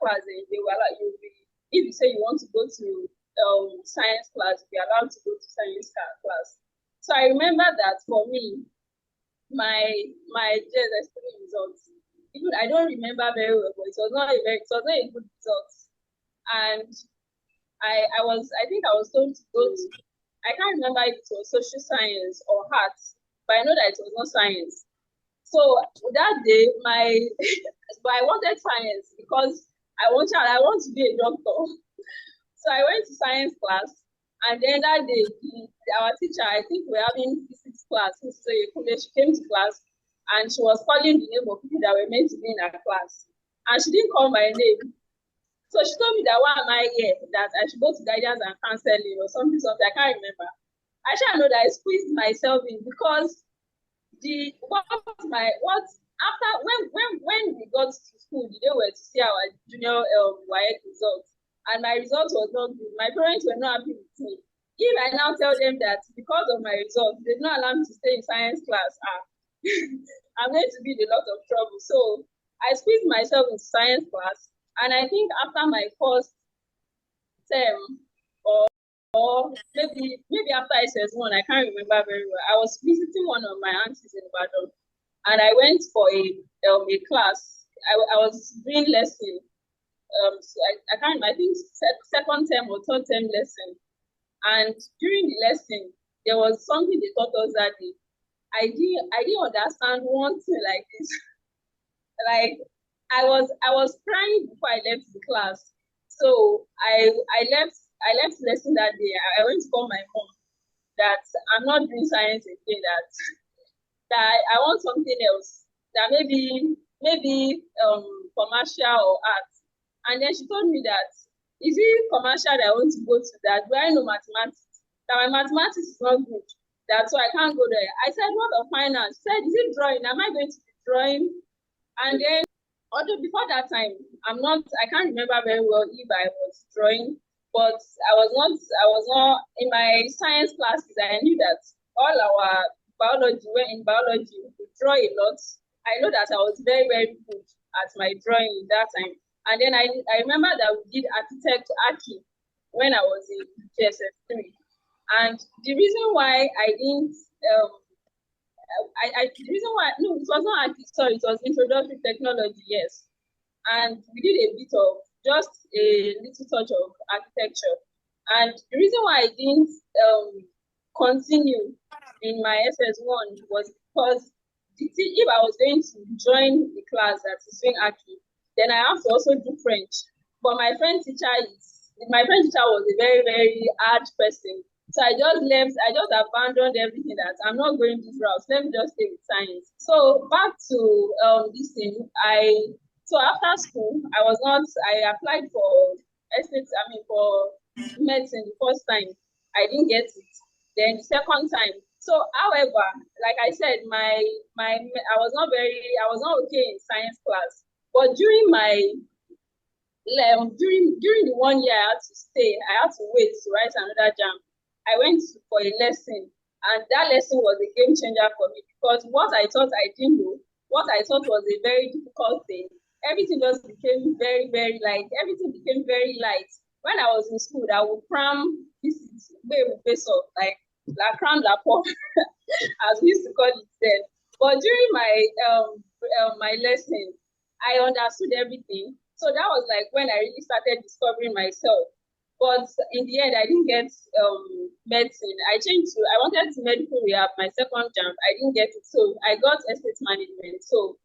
class, then they will allow you. If you say you want to go to science class, you'll be allowed to go to science class. So I remember that for me, my GSS3 results, even I don't remember very well, but it was not a good result. And I think I was told to go to, I can't remember if it was social science or arts, but I know that it was not science. So that day, but I wanted science because I want to be a doctor. So I went to science class, and then that day, our teacher, I think we were having physics class, so she came to class, and she was calling the name of people that were meant to be in her class, and she didn't call my name. So she told me that why am I here? That I should go to guidance and counseling or something. I can't remember. I should know that I squeezed myself in because after when we got to school, the day we were to see our junior WAEC results, and my results was not good. My parents were not happy with me. If I now tell them that because of my results, they did not allow me to stay in science class, I'm going to be in a lot of trouble. So I squeezed myself in science class. And I think after my first term, or maybe after SS1, I can't remember very well, I was visiting one of my aunties in Ibadan, and I went for a class. I was doing lesson. So I can't. I think second term or third term lesson. And during the lesson, there was something they taught us that day. I didn't understand one thing like this. Like I was crying before I left the class. So I left lesson that day. I went to call my mom that I'm not doing science again, that I want something else, that maybe commercial or art. And then she told me that is it commercial that I want to go to, that do I know mathematics? That my mathematics is not good. That's why I can't go there. I said, what of finance? She said, is it drawing? Am I going to be drawing? And then, although before that time, I can't remember very well if I was drawing, but I was not in my science classes. I knew that all our biology, we draw a lot. I know that I was very, very good at my drawing that time. And then I remember that we did architect Aki when I was in GSS3. And the reason why I didn't the reason why, no, it was not sorry, it was introductory technology, yes. And we did a bit of just a little touch of architecture. And the reason why I didn't continue in my SS1 was because if I was going to join the class that is doing Aki, then I have to also do French. But my French teacher was a very, very hard person. So I just abandoned everything, that I'm not going this route. Let me just stay with science. So back to this thing. So after school, I applied for medicine the first time. I didn't get it. Then the second time. So however, like I said, I was not okay in science class. But during during the 1 year I had to wait to write another jam. I went for a lesson, and that lesson was a game changer for me, because what I thought I didn't know, what I thought was a very difficult thing, everything just became very, very light. Everything became very light. When I was in school, I would cram this way base of like la cram la pop, as we used to call it then. But during my lesson, I understood everything. So that was like when I really started discovering myself. But in the end, I didn't get medicine. I wanted to medical rehab, my second jam. I didn't get it. So I got estate management. So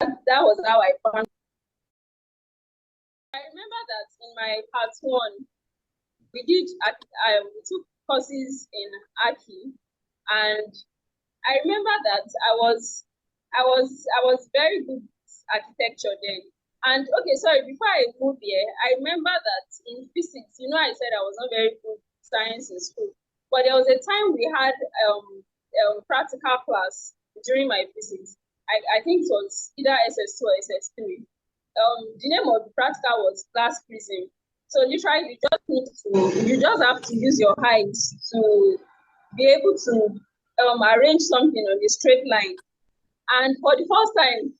that was how I found. I remember that in my part one, we took courses in Aki, and I remember that I was very good at architecture then. And okay, sorry, before I moved here, I remember that in physics, I said I was not very good at science in school, but there was a time we had practical class during my physics. I think it was either SS2 or SS3. The name of the practical was glass prism. So literally, you just have to use your height to be able to arrange something on a straight line. And for the first time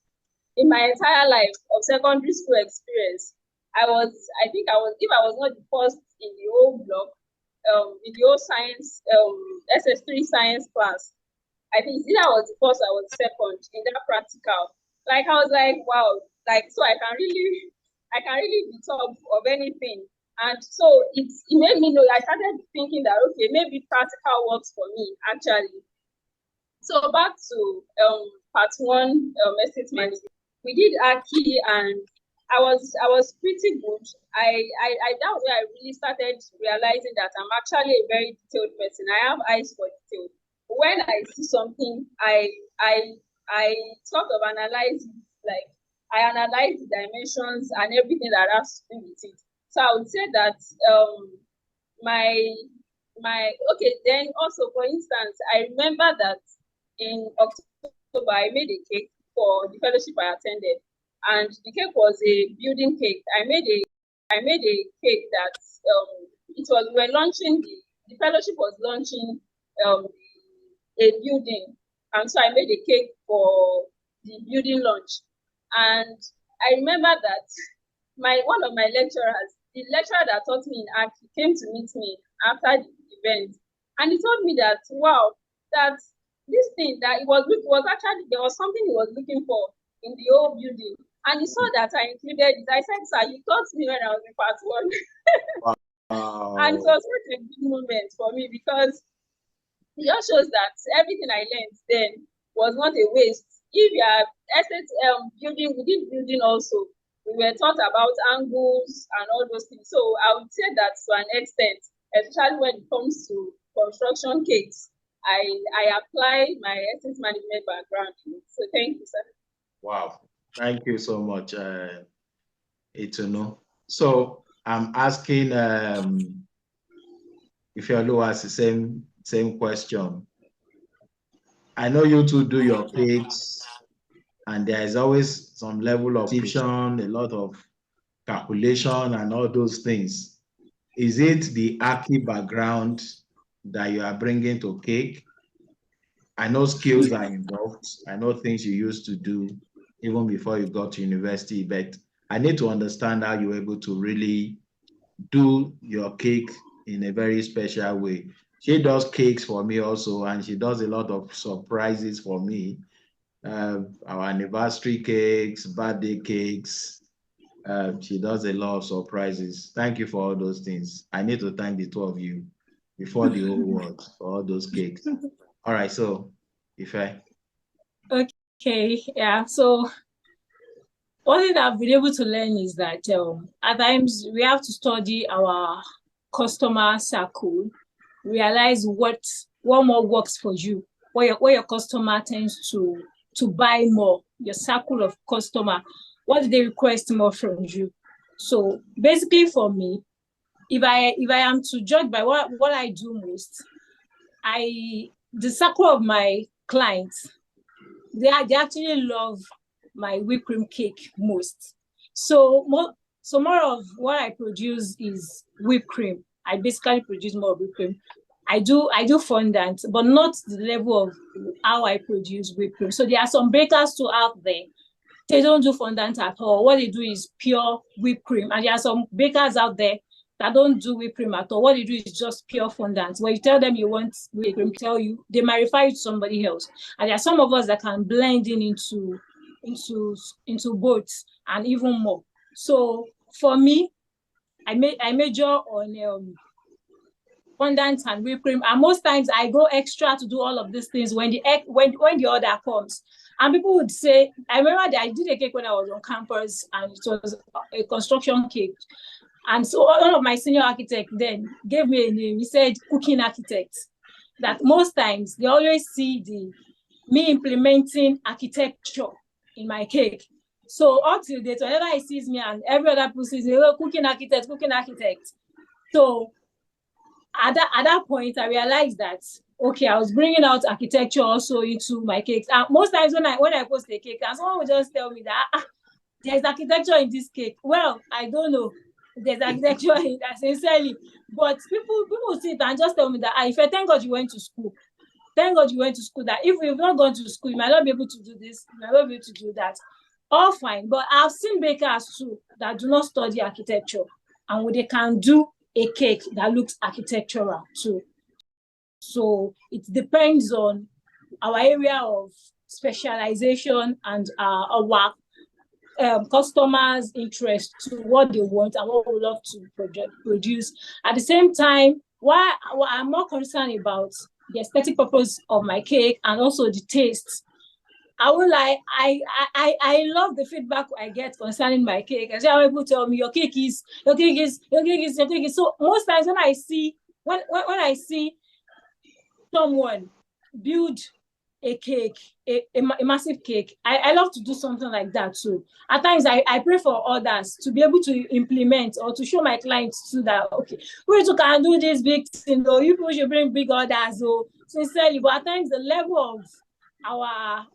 in my entire life of secondary school experience, if I was not the first in the whole block, in the whole science, SS3 science class, I think either I was the first or I was second in that practical. Like, I was like, wow, like, so I can really be top of anything. And so it made me know, I started thinking that, okay, maybe practical works for me, actually. So back to part one, estate management. We did Aki, and I was pretty good. That was where I really started realizing that I'm actually a very detailed person. I have eyes for detail. When I see something, I sort of analyze it, like I analyze the dimensions and everything that has to do with it. So I would say that okay, then also, for instance, I remember that in October I made a cake for the fellowship I attended, and the cake was a building cake. I made a cake that we're launching the fellowship was launching a building, and so I made a cake for the building launch. And I remember that one of my lecturers, the lecturer that taught me in art, he came to meet me after the event, and he told me that, wow, that this thing that it was actually, there was something he was looking for in the whole building, and he saw that I included it. I said, sir, you taught me when I was in part one. Wow. And it was such a good moment for me, because it just shows that everything I learned then was not a waste. If you are estate building, we did building also. We were taught about angles and all those things. So I would say that to an extent, especially when it comes to construction cakes, I apply my estate management background. So thank you, sir. Wow. Thank you so much, Itunu. So I'm asking if you ask the same question. I know you two do your cakes, and there is always some level of precision, a lot of calculation, and all those things. Is it the Aki background that you are bringing to cake? I know skills are involved. I know things you used to do even before you got to university, but I need to understand how you're able to really do your cake in a very special way. She does cakes for me also, and she does a lot of surprises for me. Our anniversary cakes, birthday cakes. She does a lot of surprises. Thank you for all those things. I need to thank the two of you before the whole world for all those cakes. All right, so Ife. Okay, yeah. So one thing that I've been able to learn is that at times we have to study our customer circle, realize what more works for you, what your customer tends to buy more, your circle of customer, what do they request more from you. So basically for me, if I am to judge by what I do most, the circle of my clients, they actually love my whipped cream cake most. So more of what I produce is whipped cream. I basically produce more of whipped cream. I do fondant, but not the level of how I produce whipped cream. So there are some bakers too out there. They don't do fondant at all. What they do is pure whipped cream. And there are some bakers out there that don't do whipped cream at all. What they do is just pure fondant. When you tell them you want whipped cream, tell you, they might refer you to somebody else. And there are some of us that can blend in into both and even more. So for me, I major on fondant and whipped cream, and most times I go extra to do all of these things when the order comes. And people would say, I remember that I did a cake when I was on campus, and it was a construction cake. And so one of my senior architects then gave me a name. He said cooking architect. That most times they always see me implementing architecture in my cake. So up till date, whenever he sees me and every other person says, oh, cooking architect. So at that point, I realized that, okay, I was bringing out architecture also into my cakes. And most times when I post a cake, and someone would just tell me that there's architecture in this cake. Well, I don't know. There's architecture in that, sincerely. But people sit and just tell me that, if I thank God you went to school. Thank God you went to school. That if you've not gone to school, you might not be able to do this, you might not be able to do that. All fine. But I've seen bakers too that do not study architecture, and they can do a cake that looks architectural too. So it depends on our area of specialization and our customers' interest to what they want and what we love to produce. At the same time, what I'm more concerned about the aesthetic purpose of my cake and also the taste. I will lie, I love the feedback I get concerning my cake. And so people tell me your cake is. So most times when I see someone build a cake, a massive cake, I love to do something like that too. At times I pray for others to be able to implement or to show my clients too that, okay, we too can do this big thing though. You people should bring big orders though, sincerely. But at times the level of our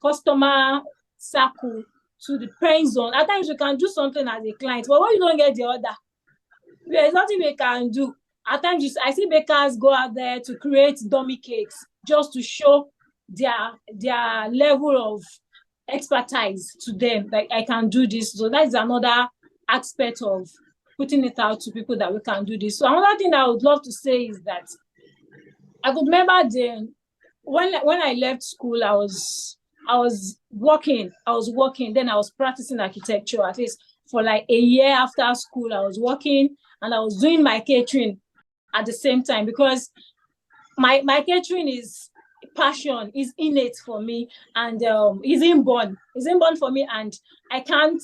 customer circle to depends on. At times we can do something as a client, but when you don't get the order, there's nothing we can do. At times I see bakers go out there to create dummy cakes just to show their level of expertise to them. Like, I can do this. So that is another aspect of putting it out to people that we can do this. So another thing I would love to say is that I could remember then when I left school, I was working. Then I was practicing architecture, at least for like a year after school. I was working and I was doing my catering at the same time, because my catering is passion, is innate for me, and is inborn for me, and I can't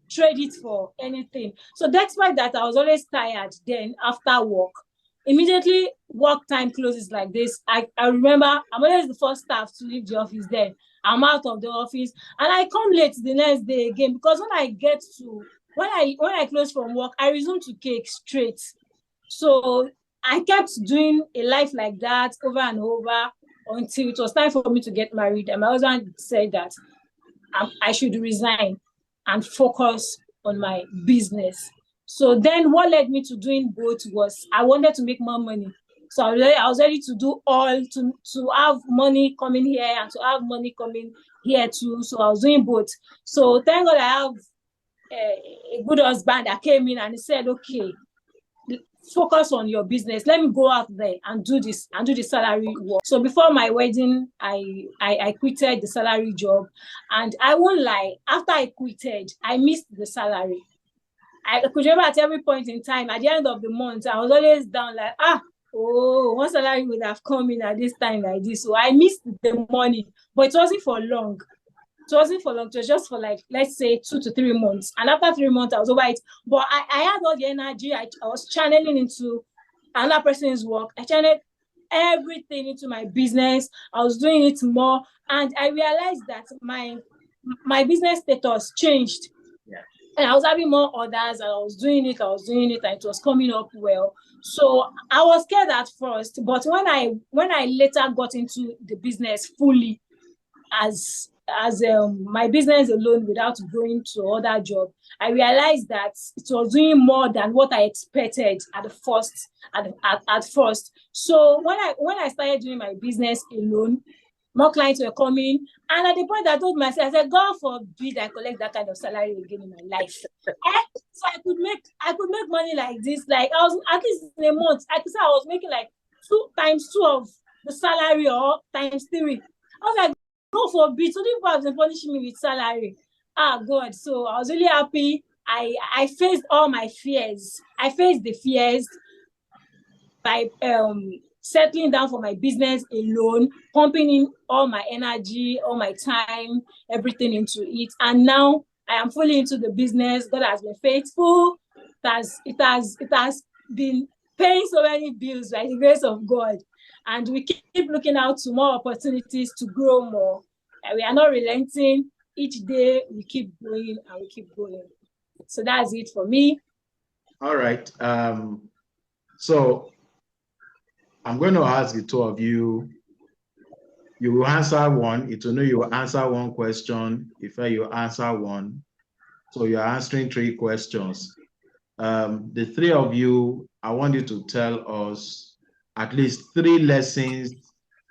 trade it for anything. So despite that, I was always tired. Then after work, immediately work time closes like this, I remember I'm always the first staff to leave the office. Then I'm out of the office and I come late the next day again, because when I close from work, I resume to cake straight. So I kept doing a life like that over and over until it was time for me to get married. And my husband said that I should resign and focus on my business. So then what led me to doing both was I wanted to make more money. So I was ready to do all, to have money coming here and to have money coming here too. So I was doing both. So thank God I have a good husband that came in and he said, okay, focus on your business. Let me go out there and do this and do the salary work. So before my wedding, I quitted the salary job, and I won't lie, after I quitted, I missed the salary. I could remember at every point in time, at the end of the month, I was always down like, one salary would have come in at this time like this. So I missed the money, but it wasn't for long. It was just for like, let's say 2 to 3 months. And after 3 months, I was over it. But I had all the energy. I was channeling into another person's work. I channeled everything into my business. I was doing it more. And I realized that my business status changed. Yeah. And I was having more orders, and I was doing it, and it was coming up well. So I was scared at first, but when I later got into the business fully as as my business alone without going to other job, I realized that it was doing more than what I expected at first. So when I started doing my business alone, more clients were coming, and at the point I told myself, I said, God forbid I collect that kind of salary again in my life. So I could make money like this. Like I was, at least in a month, I could say I was making like 2 of the salary or times 3. I was like, God forbid. So people have been punishing me with salary. God. So I was really happy. I faced all my fears. I faced the fears by settling down for my business alone, pumping in all my energy, all my time, everything into it. And now I am fully into the business. God has been faithful. It has been paying so many bills by the grace of God. And we keep looking out to more opportunities to grow more. And we are not relenting. Each day we keep going and we keep going. So that's it for me. All right. So I'm going to ask the two of you. You will answer one. Itunu, you will answer one question. Ife, you answer one. So you're answering 3 questions. The 3 of you, I want you to tell us at least 3 lessons,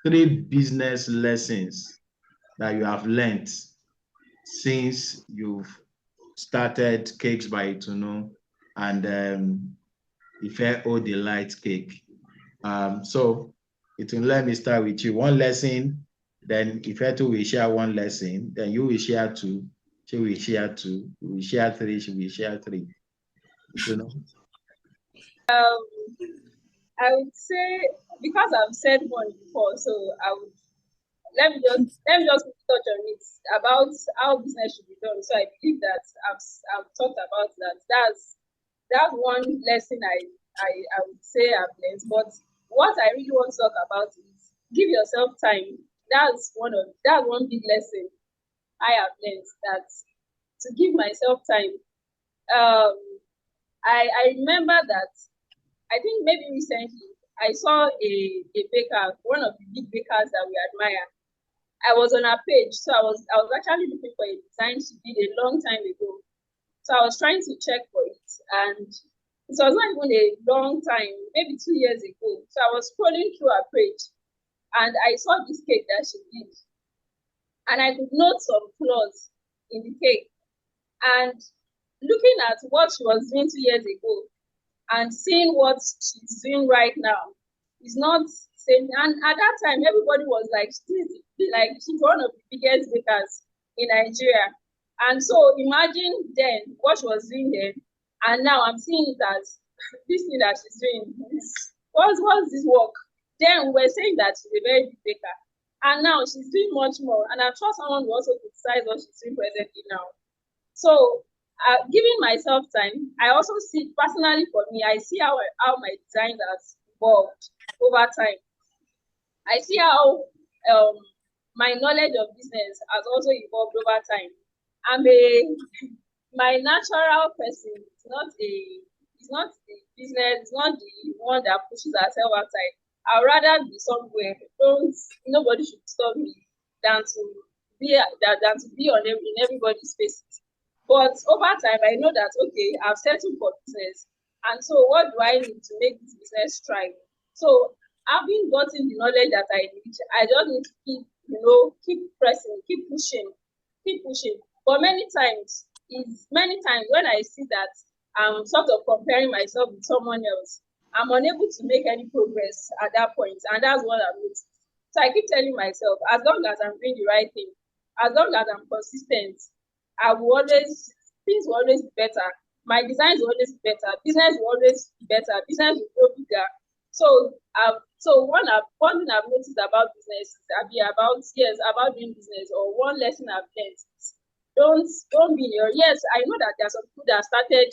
3 business lessons that you have learned since you've started Cakes by Itunu and Ife O Delight Cake. So Itunu, let me start with you. 1 lesson, then Ife too will share 1 lesson, then you will share 2, she will share 2, we will share 3, she will share 3. Itunu. I would say, because I've said one before, so let me just touch on it about how business should be done. So I believe that I've talked about that. That's one lesson I would say I've learned. But what I really want to talk about is give yourself time. That's one big lesson I have learned, that to give myself time. I remember that, I think maybe recently, I saw a baker, one of the big bakers that we admire. I was on her page, so I was actually looking for a design she did a long time ago. So I was trying to check for it, and it was not even a long time, maybe 2 years ago. So I was scrolling through her page, and I saw this cake that she did, and I could note some flaws in the cake. And looking at what she was doing 2 years ago, and seeing what she's doing right now is not same. And at that time, everybody was like, she's one of the biggest bakers in Nigeria. And so imagine then what she was doing then, and now I'm seeing it as this thing that she's doing. What's this work? Then we were saying that she's a very big baker, and now she's doing much more. And I'm sure someone will also criticize what she's doing presently now. So giving myself time, I also see personally for me, I see how my design has evolved over time. I see how my knowledge of business has also evolved over time. My natural person is not the business, it's not the one that pushes herself outside. I'd rather be somewhere. Nobody should stop me than to be in everybody's faces. But over time, I know that, okay, I've settled for business. And so what do I need to make this business thrive? So having gotten the knowledge that I need, I just need to keep pressing, keep pushing. But many times when I see that I'm sort of comparing myself with someone else, I'm unable to make any progress at that point. And that's what I've noticed. So I keep telling myself, as long as I'm doing the right thing, as long as I'm consistent, things will always be better. My designs will always be better. Business will always be better. Business will grow bigger. So one thing I've noticed about business, about doing business, or one lesson I've learned is don't be in your, yes, I know that there are some people that started.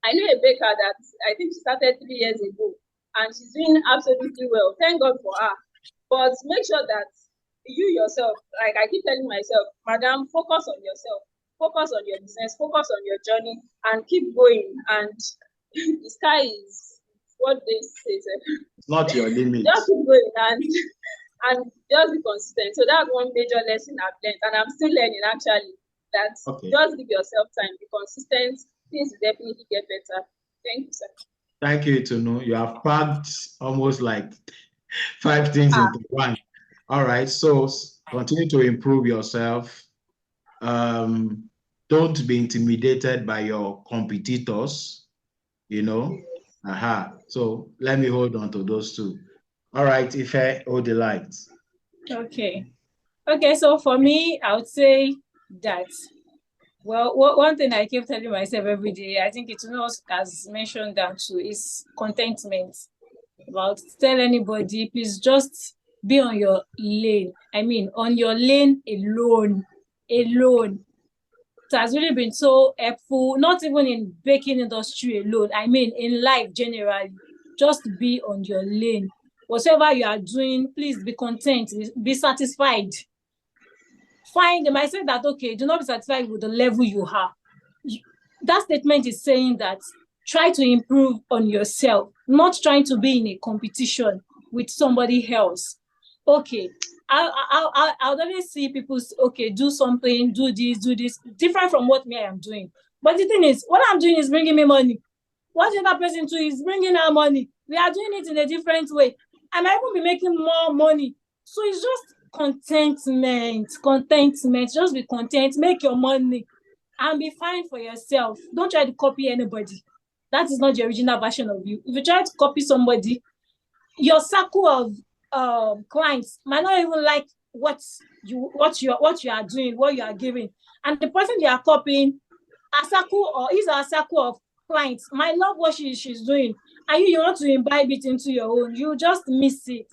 I know a baker that I think she started 3 years ago, and she's doing absolutely well. Thank God for her. But make sure that you yourself, like I keep telling myself, madam, focus on yourself, focus on your business, focus on your journey, and keep going. And the sky is what they say. It's not your limit. Just keep going, and and just be consistent. So that's one major lesson I've learned, and I'm still learning actually. That just give yourself time, be consistent. Things will definitely get better. Thank you, sir. Thank you, Itunu. You have packed almost like 5 things into one. All right, so continue to improve yourself. Don't be intimidated by your competitors, you know. So let me hold on to those two. All right, Ife, hold the lights. Okay. So for me, I would say that, well, one thing I keep telling myself every day, I think Itunu has mentioned that too, is contentment. About tell anybody, please just be on your lane. I mean, on your lane alone. It has really been so helpful, not even in baking industry alone. I mean, in life generally, just be on your lane. Whatever you are doing, please be content, be satisfied. They might say that, okay, do not be satisfied with the level you are. That statement is saying that try to improve on yourself, not trying to be in a competition with somebody else. Okay, I'll always see people, okay, do something, do this, different from what me I am doing. But the thing is, what I'm doing is bringing me money. What the other person too is bringing her money. We are doing it in a different way. I might even be making more money. So it's just contentment. Just be content, make your money, and be fine for yourself. Don't try to copy anybody. That is not the original version of you. If you try to copy somebody, your circle of clients might not even like what you are doing, what you are giving, and the person you are copying, a circle or is a circle of clients might love what she's doing, and you want to imbibe it into your own. You just miss it.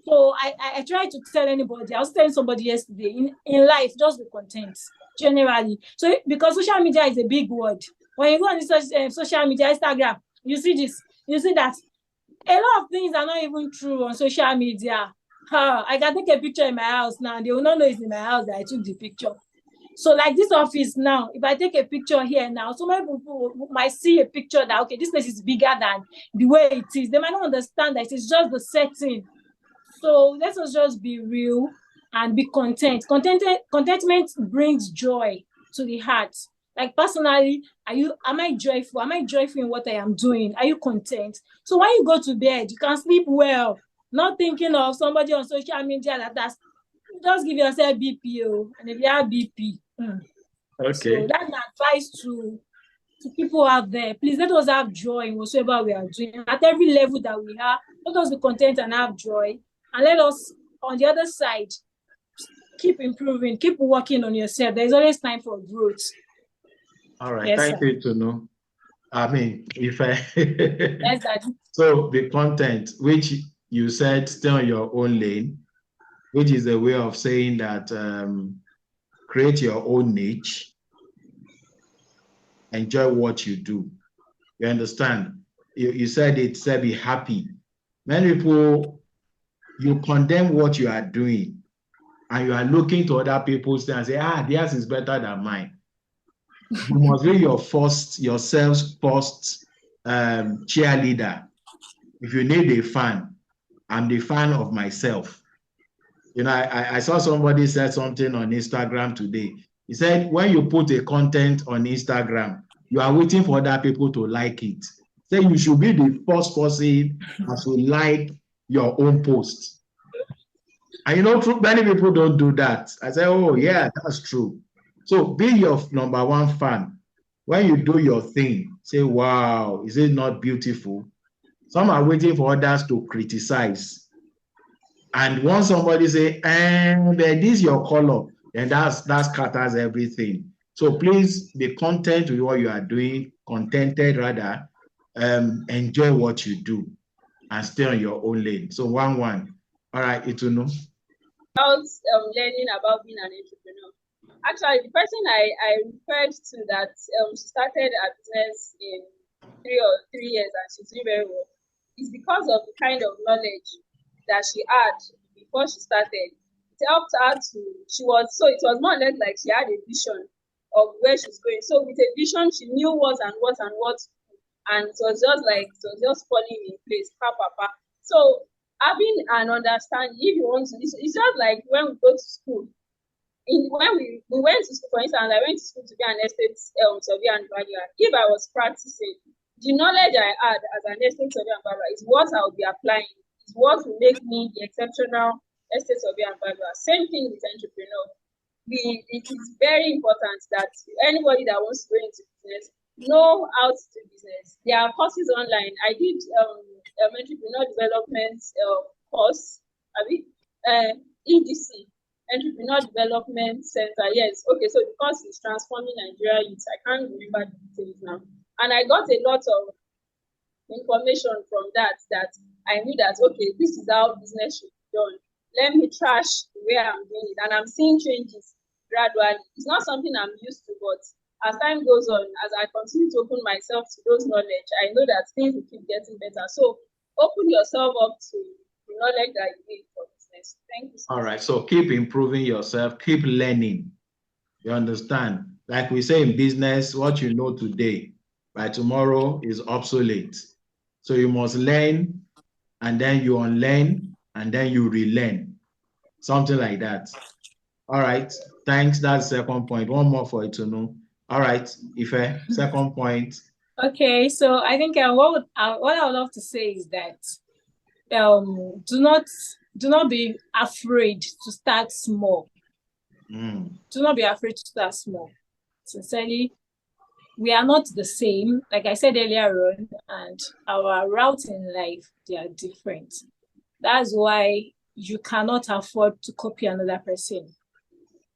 So I try to tell anybody. I was telling somebody yesterday, in life, just be content generally. So because social media is a big word. When you go on social media, Instagram, you see this, you see that. A lot of things are not even true on social media. I can take a picture in my house now, they will not know it's in my house that I took the picture. So like this office now, if I take a picture here now, so many people might see a picture that, okay, this place is bigger than the way it is. They might not understand that it's just the setting. So let us just be real and be content. Contentment brings joy to the heart. Like personally, am I joyful? Am I joyful in what I am doing? Are you content? So when you go to bed, you can sleep well, not thinking of somebody on social media that's just give yourself BPO. And if you have BP, okay. So that's an advice to people out there. Please let us have joy in whatever we are doing. At every level that we are, let us be content and have joy. And let us, on the other side, keep improving, keep working on yourself. There's always time for growth. All right. Yes, thank you, Itunu. I mean, if I yes, Daddy. So the content, which you said, stay on your own lane, which is a way of saying that create your own niche, enjoy what you do. You understand? You said it, said be happy. Many people, you condemn what you are doing, and you are looking to other people's things and say, theirs is better than mine. You must be yourself's first cheerleader. If you need a fan, I'm the fan of myself. You know, I saw somebody said something on Instagram today. He said, when you put a content on Instagram, you are waiting for other people to like it. Say you should be the first person that will like your own post. And you know, many people don't do that. I say, oh yeah, that's true. So be your number one fan. When you do your thing, say, wow, is it not beautiful? Some are waiting for others to criticize. And once somebody say, this is your color, then that scatters everything. So please be content with what you are doing, contented rather, enjoy what you do and stay on your own lane. So 1-1. All right, Itunu. About learning about being an entrepreneur. Actually, the person I referred to that she started a business in 3 years and she's doing very well is because of the kind of knowledge that she had before she started. It helped her to, it was more or less like she had a vision of where she's going. So with a vision, she knew what and what, and it was just falling in place. So having an understanding, if you want to, it's just like when we go to school. When we went to school, for instance, I went to school to be an estate surveyor and valuer. If I was practicing, the knowledge I had as an estate surveyor and valuer is what I will be applying, is what will make me the exceptional estate surveyor and valuer. Same thing with entrepreneur. It is very important that anybody that wants to go into business know how to do business. There are courses online. I did entrepreneur development course, EDC. Entrepreneur Development Center. Yes. Okay. So the course is Transforming Nigeria Youth. I can't remember the details now. And I got a lot of information from that I knew that, okay, this is how business should be done. Let me trash the way I'm doing it. And I'm seeing changes gradually. It's not something I'm used to, but as time goes on, as I continue to open myself to those knowledge, I know that things will keep getting better. So open yourself up to the knowledge that you need for business. Thank you. All right. So keep improving yourself, keep learning. You understand? Like we say in business, what you know today, by tomorrow is obsolete. So you must learn, and then you unlearn, and then you relearn. Something like that. All right. Thanks. That's the second point. One more for Itunu. All right, Ife, second point. Okay, so I think what I would love to say is that do not be afraid to start small. Do not be afraid to start small. Sincerely, we are not the same, like I said earlier on, and our routes in life, they are different. That's why you cannot afford to copy another person.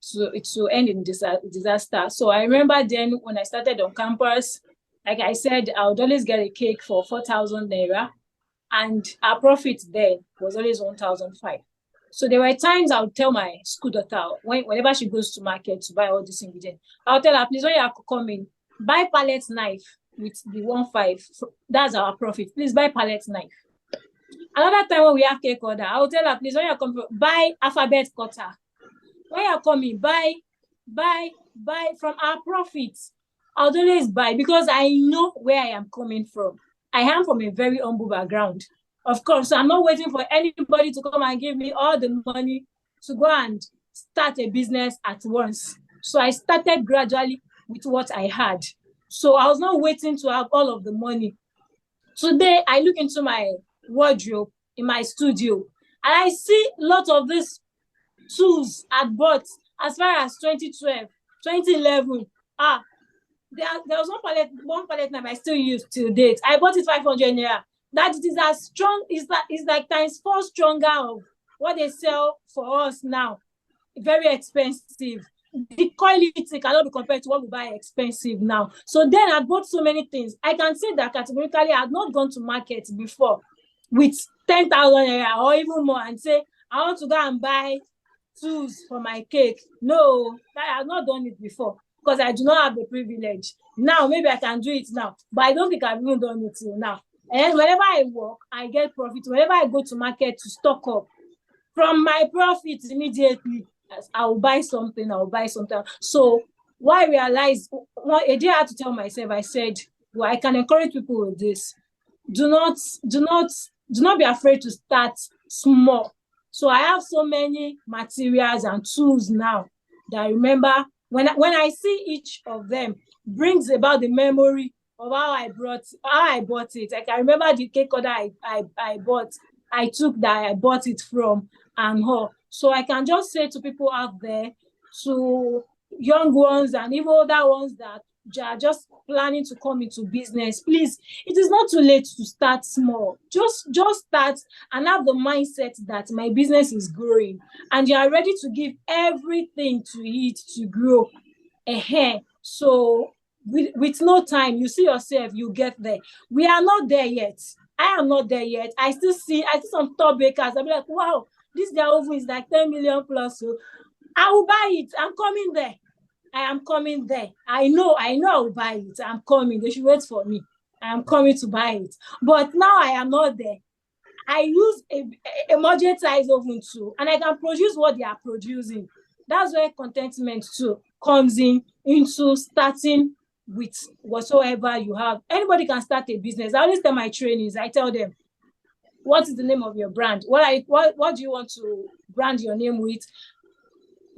So it will end in disaster. So I remember then when I started on campus, like I said, I would always get a cake for 4,000 naira, and our profit then was always 1,500. So there were times I would tell my school daughter, whenever she goes to market to buy all these ingredients, I would tell her, please, when you come in, buy palette knife with the 1,500. That's our profit. Please buy palette knife. Another time when we have cake order, I would tell her, please, when you come, buy alphabet cutter. When you're coming, buy from our profits. I'll always buy because I know where I am coming from. I am from a very humble background. Of course, so I'm not waiting for anybody to come and give me all the money to go and start a business at once. So I started gradually with what I had. So I was not waiting to have all of the money. Today, I look into my wardrobe in my studio and I see lots of these tools I bought as far as 2012, 2011. There was one palette knife I still use till date. I bought it 500 naira. That it is as strong, is like times 4 stronger of what they sell for us now. Very expensive. The quality cannot be compared to what we buy expensive now. So then I bought so many things. I can say that categorically I had not gone to market before with 10,000 naira or even more and say, I want to go and buy tools for my cake. No, I have not done it before because I do not have the privilege. Now, maybe I can do it now, but I don't think I've even done it till now. And whenever I work, I get profit. Whenever I go to market to stock up, from my profits immediately, I will buy something. So what I realized, a day I had to tell myself, I said, well, I can encourage people with this. Do not be afraid to start small. So I have so many materials and tools now that I remember when I see each of them brings about the memory of how I bought it. Like I remember the cake order I bought. I bought it from and her. So I can just say to people out there, to young ones and even older ones that are just planning to come into business, please, it is not too late to start small. Just start and have the mindset that my business is growing and you are ready to give everything to it to grow. So with no time, you see yourself, you get there. We are not there yet. I am not there yet. I still see some top bakers. I'll be like, wow, this their oven is like 10 million plus. So I will buy it. I'm coming there. I am coming there. I know I will buy it. I'm coming. They should wait for me. I am coming to buy it. But now I am not there. I use a moderate size oven too, and I can produce what they are producing. That's where contentment too comes into starting with whatsoever you have. Anybody can start a business. I always tell my trainees, I tell them, what is the name of your brand? What do you want to brand your name with?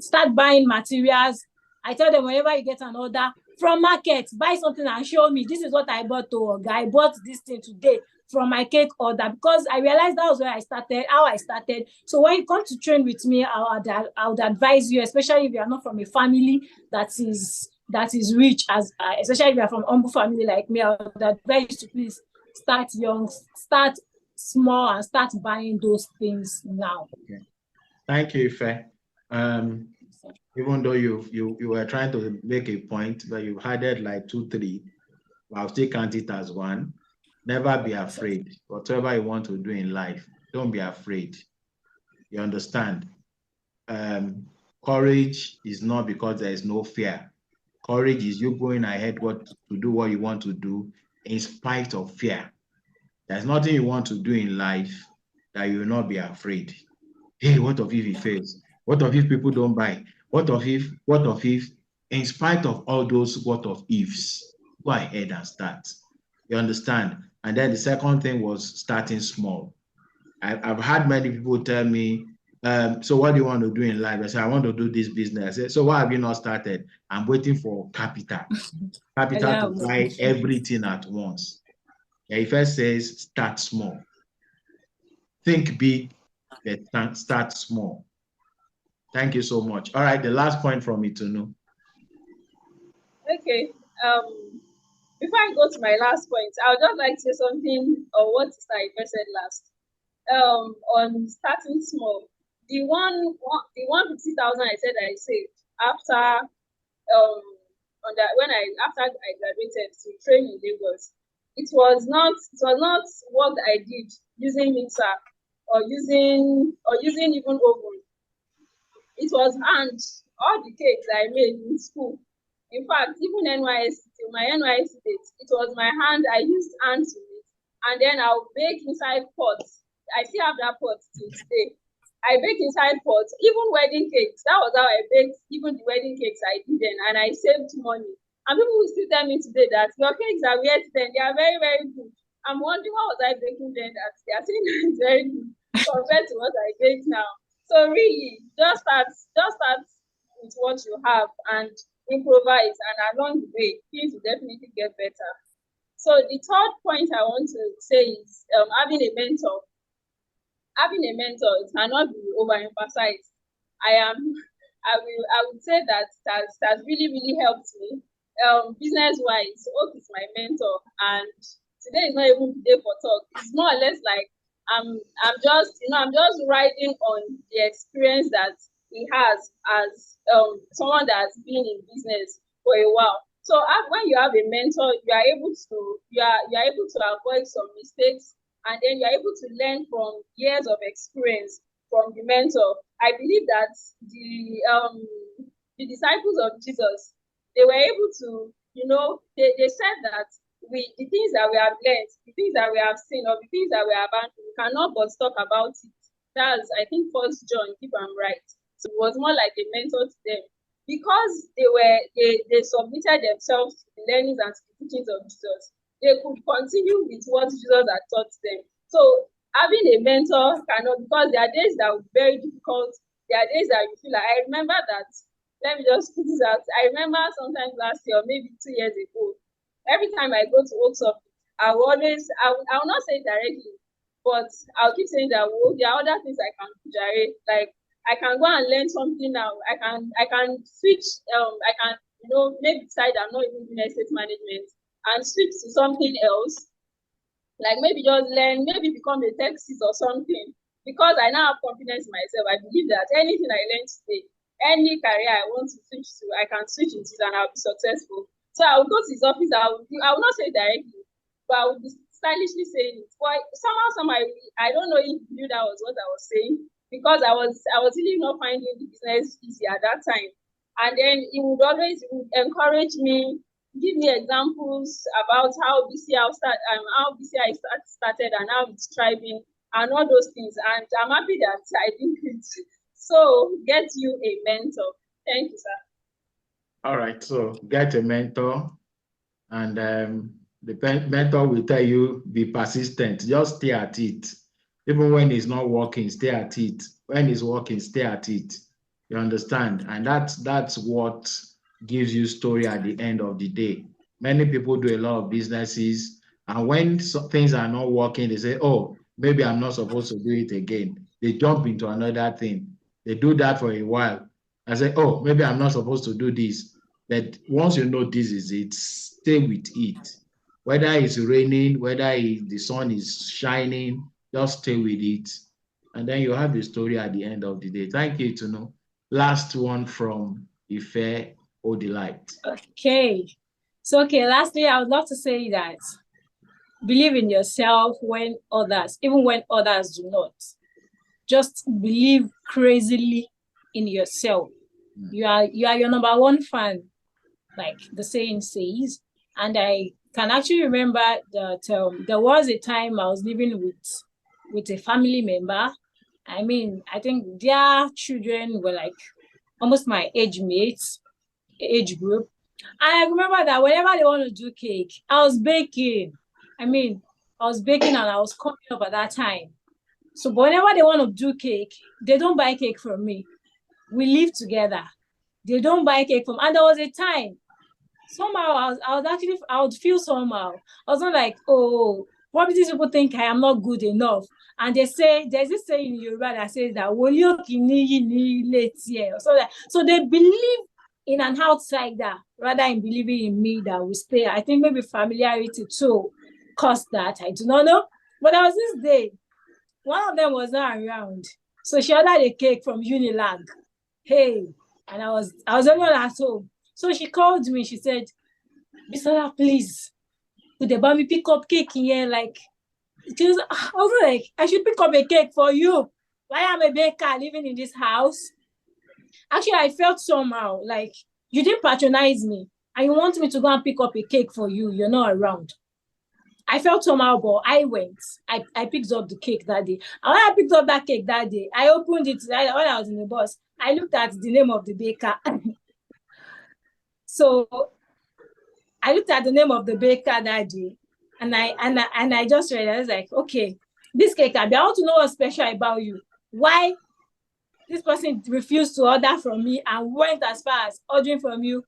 Start buying materials. I tell them, whenever you get an order from market, buy something and show me, this is what I bought to Oga. I bought this thing today from my cake order, because I realized that was where I started, how I started. So when you come to train with me, I would advise you, especially if you are not from a family that is rich, especially if you are from humble family like me, I would advise you to please start young, start small, and start buying those things now. Okay. Thank you, Ife. Even though you were trying to make a point, but you added like 2, 3, I'll still count it as one. Never be afraid. Whatever you want to do in life, don't be afraid. You understand? Courage is not because there is no fear. Courage is you going ahead to do what you want to do in spite of fear. There's nothing you want to do in life that you will not be afraid. Hey, what if he fails? What if people don't buy? What if, in spite of all those what of ifs, go ahead and start. You understand? And then the second thing was starting small. I've had many people tell me, so what do you want to do in life? I say, I want to do this business. I say, so why have you not started? I'm waiting for capital. Capital to buy everything at once. Yeah, if I says start small. Think big, but start small. Thank you so much. All right, the last point from Itunu. Okay. Before I go to my last point, I would just like to say something on what Ife said last. On starting small. The 150,000 I said I saved after after I graduated to train in Lagos. It was not what I did using mixer or using even oven. It was hand. All the cakes I made in school. In fact, even my NYSC date, it was my hand. I used hand to make, and then I'll bake inside pots. I still have that pot till today. I bake inside pots, even wedding cakes. That was how I baked even the wedding cakes I did then, and I saved money. And people will still tell me today that your cakes are weird then. They are very, very good. I'm wondering what was I baking then that they are saying that it's very good compared to what I bake now. So really, just start with what you have and improvise, and along the way, things will definitely get better. So the third point I want to say is having a mentor. Having a mentor, it cannot be overemphasized. I would say that has really, really helped me. Business-wise, Oak is my mentor, and today is not even the day for talk. It's more or less like I'm just riding on the experience that he has as someone that's been in business for a while. So when you have a mentor, you are able to avoid some mistakes, and then you're able to learn from years of experience from the mentor. I believe that the disciples of Jesus, they were able to, they said that the things that we have learned, the things that we have seen, or the things that we have learned, we cannot but talk about it. That's, I think, First John, if I'm right. So it was more like a mentor to them, because they submitted themselves to the learnings and to the teachings of Jesus. They could continue with what Jesus had taught them. So having a mentor cannot, because there are days that will be very difficult. There are days that you feel like, I remember that, let me just put this out. I remember sometimes last year, or maybe 2 years ago, every time I go to Oaks Office, I will not say it directly, but I'll keep saying that, there are other things I can do, like I can go and learn something now. I can switch, I can, maybe decide I'm not even doing estate management and switch to something else, like maybe just learn, maybe become a taxist or something, because I now have confidence in myself. I believe that anything I learn today, any career I want to switch to, I can switch into it and I'll be successful. So I will go to his office. I will not say it directly, but I will be stylishly saying it. But somehow, I don't know if you knew that was what I was saying, because I was really not finding the business easy at that time. And then he would always encourage me, give me examples about how BCI started and how it's thriving and all those things. And I'm happy that I did it. So get you a mentor. Thank you, sir. All right, so get a mentor, and the mentor will tell you, be persistent, just stay at it. Even when it's not working, stay at it. When it's working, stay at it. You understand? And that's what gives you story at the end of the day. Many people do a lot of businesses, and when things are not working, they say, "Oh, maybe I'm not supposed to do it again." They jump into another thing. They do that for a while. I say, "Oh, maybe I'm not supposed to do this." But once you know this is it, stay with it. Whether it's raining, whether the sun is shining, just stay with it. And then you have a story at the end of the day. Thank you, Itunu. Last one from Ife or Delight. Okay. So, okay, lastly, I would love to say that believe in yourself when others, even when others do not. Just believe crazily in yourself. You are your number one fan, like the saying says. And I can actually remember that there was a time I was living with a family member. I mean, I think their children were like almost my age mates, age group. And I remember that whenever they want to do cake, I was baking. I mean, I was baking and I was coming up at that time. So whenever they want to do cake, they don't buy cake from me. We live together. They don't buy cake from, and there was a time, somehow I would feel somehow. I was not like, oh, probably these people think I am not good enough. And they say, there's this saying in Yoruba that says that, so they believe in an outsider rather than believing in me that will stay. I think maybe familiarity too caused that. I do not know. But there was this day, one of them was not around. So she ordered a cake from Unilag. Hey, and I was only at home. So she called me. She said, Bisola, please, could they buy me pick up cake here? Like, I was like, I should pick up a cake for you. Why am I a baker living in this house? Actually, I felt somehow like you didn't patronize me and you want me to go and pick up a cake for you. You're not around. I felt somehow, but I went. I picked up the cake that day. And when I picked up that cake that day, I opened it when I was in the bus. I looked at the name of the baker. So I looked at the name of the baker that day, and I just read. I was like, okay, this cake, I want to know what's special about you. Why this person refused to order from me and went as far as ordering from you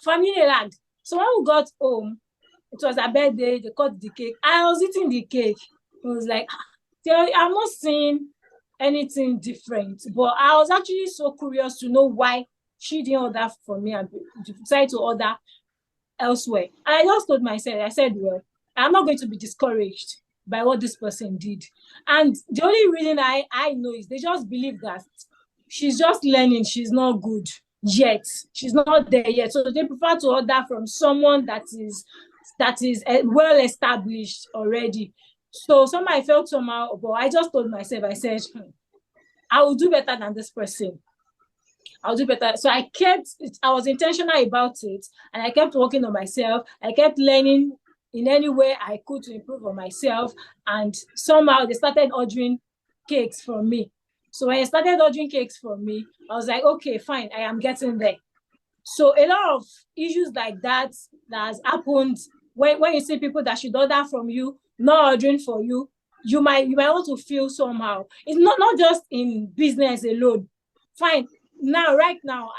from Unilag. So when we got home, it was a birthday, they cut the cake. I was eating the cake. It was like, I'm not seeing anything different. But I was actually so curious to know why she didn't order from me and decided to order elsewhere. And I just told myself, I said, well, I'm not going to be discouraged by what this person did. And the only reason I know is they just believe that she's just learning, she's not good yet. She's not there yet. So they prefer to order from someone that is well established already. So somehow I felt somehow, but I just told myself, I said, I will do better than this person. I'll do better. So I was intentional about it, and I kept working on myself. I kept learning in any way I could to improve on myself. And somehow they started ordering cakes from me. So when I started ordering cakes from me, I was like, okay, fine, I am getting there. So a lot of issues like that has happened when you see people that should order from you, not ordering for you, you might want to feel somehow. It's not just in business alone. Fine. Now, right now,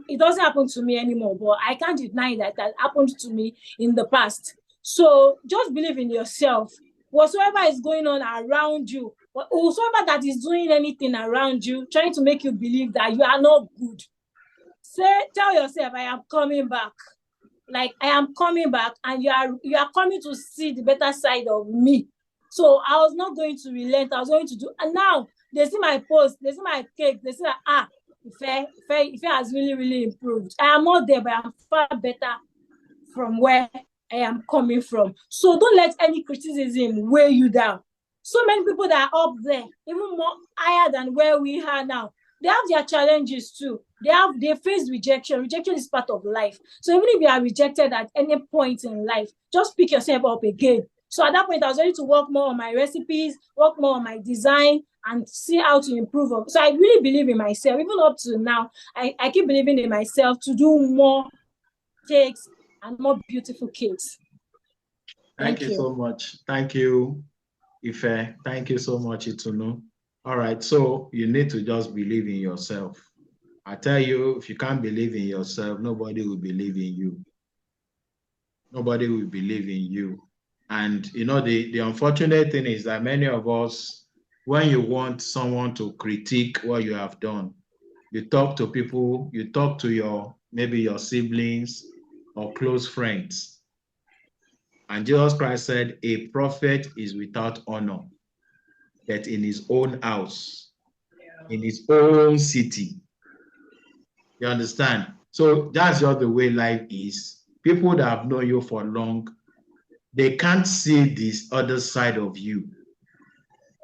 it doesn't happen to me anymore, but I can't deny that happened to me in the past. So just believe in yourself. Whatsoever is going on around you, whatsoever that is doing anything around you, trying to make you believe that you are not good, tell yourself, I am coming back. Like, I am coming back, and you are coming to see the better side of me. So I was not going to relent. I was going to do, and now they see my post, they see my cake, they see that Ife has really, really improved. I am not there, but I'm far better from where I am coming from. So don't let any criticism weigh you down. So many people that are up there, even more higher than where we are now, they have their challenges too. They face rejection. Rejection is part of life. So even if you are rejected at any point in life, just pick yourself up again. So at that point, I was ready to work more on my recipes, work more on my design, and see how to improve. So I really believe in myself. Even up to now, I keep believing in myself to do more cakes and more beautiful cakes. Thank you so much. Thank you, Ife, thank you so much, Itunu. All right, so you need to just believe in yourself. I tell you, if you can't believe in yourself, nobody will believe in you. Nobody will believe in you. And you know, the unfortunate thing is that many of us, when you want someone to critique what you have done, you talk to people, you talk to maybe your siblings or close friends. And Jesus Christ said, a prophet is without honor, but in his own house, in his own city. You understand? So that's just the way life is. People that have known you for long, they can't see this other side of you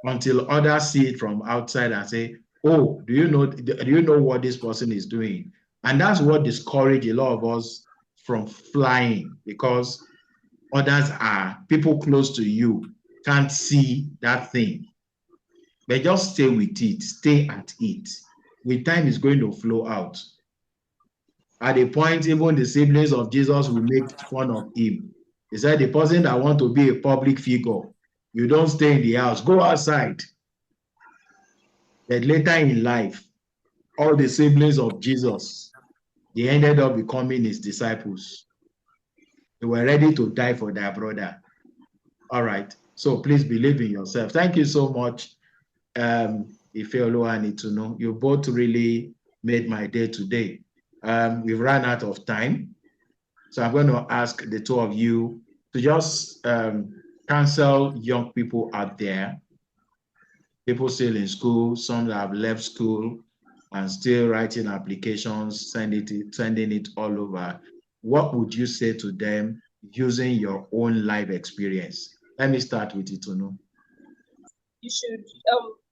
until others see it from outside and say, oh, do you know what this person is doing? And that's what discourages a lot of us from flying, because others are people close to you can't see that thing. But just stay with it, stay at it. With time, it's going to flow out. At a point, even the siblings of Jesus will make fun of him. He said, the person that want to be a public figure, you don't stay in the house, go outside. But later in life, all the siblings of Jesus, they ended up becoming his disciples. They were ready to die for their brother. All right. So please believe in yourself. Thank you so much, Ife and Itunu. You both really made my day today. We've run out of time. So I'm going to ask the two of you to just counsel young people out there, people still in school, some that have left school and still writing applications, sending it all over. What would you say to them using your own life experience? Let me start with Itunu. You should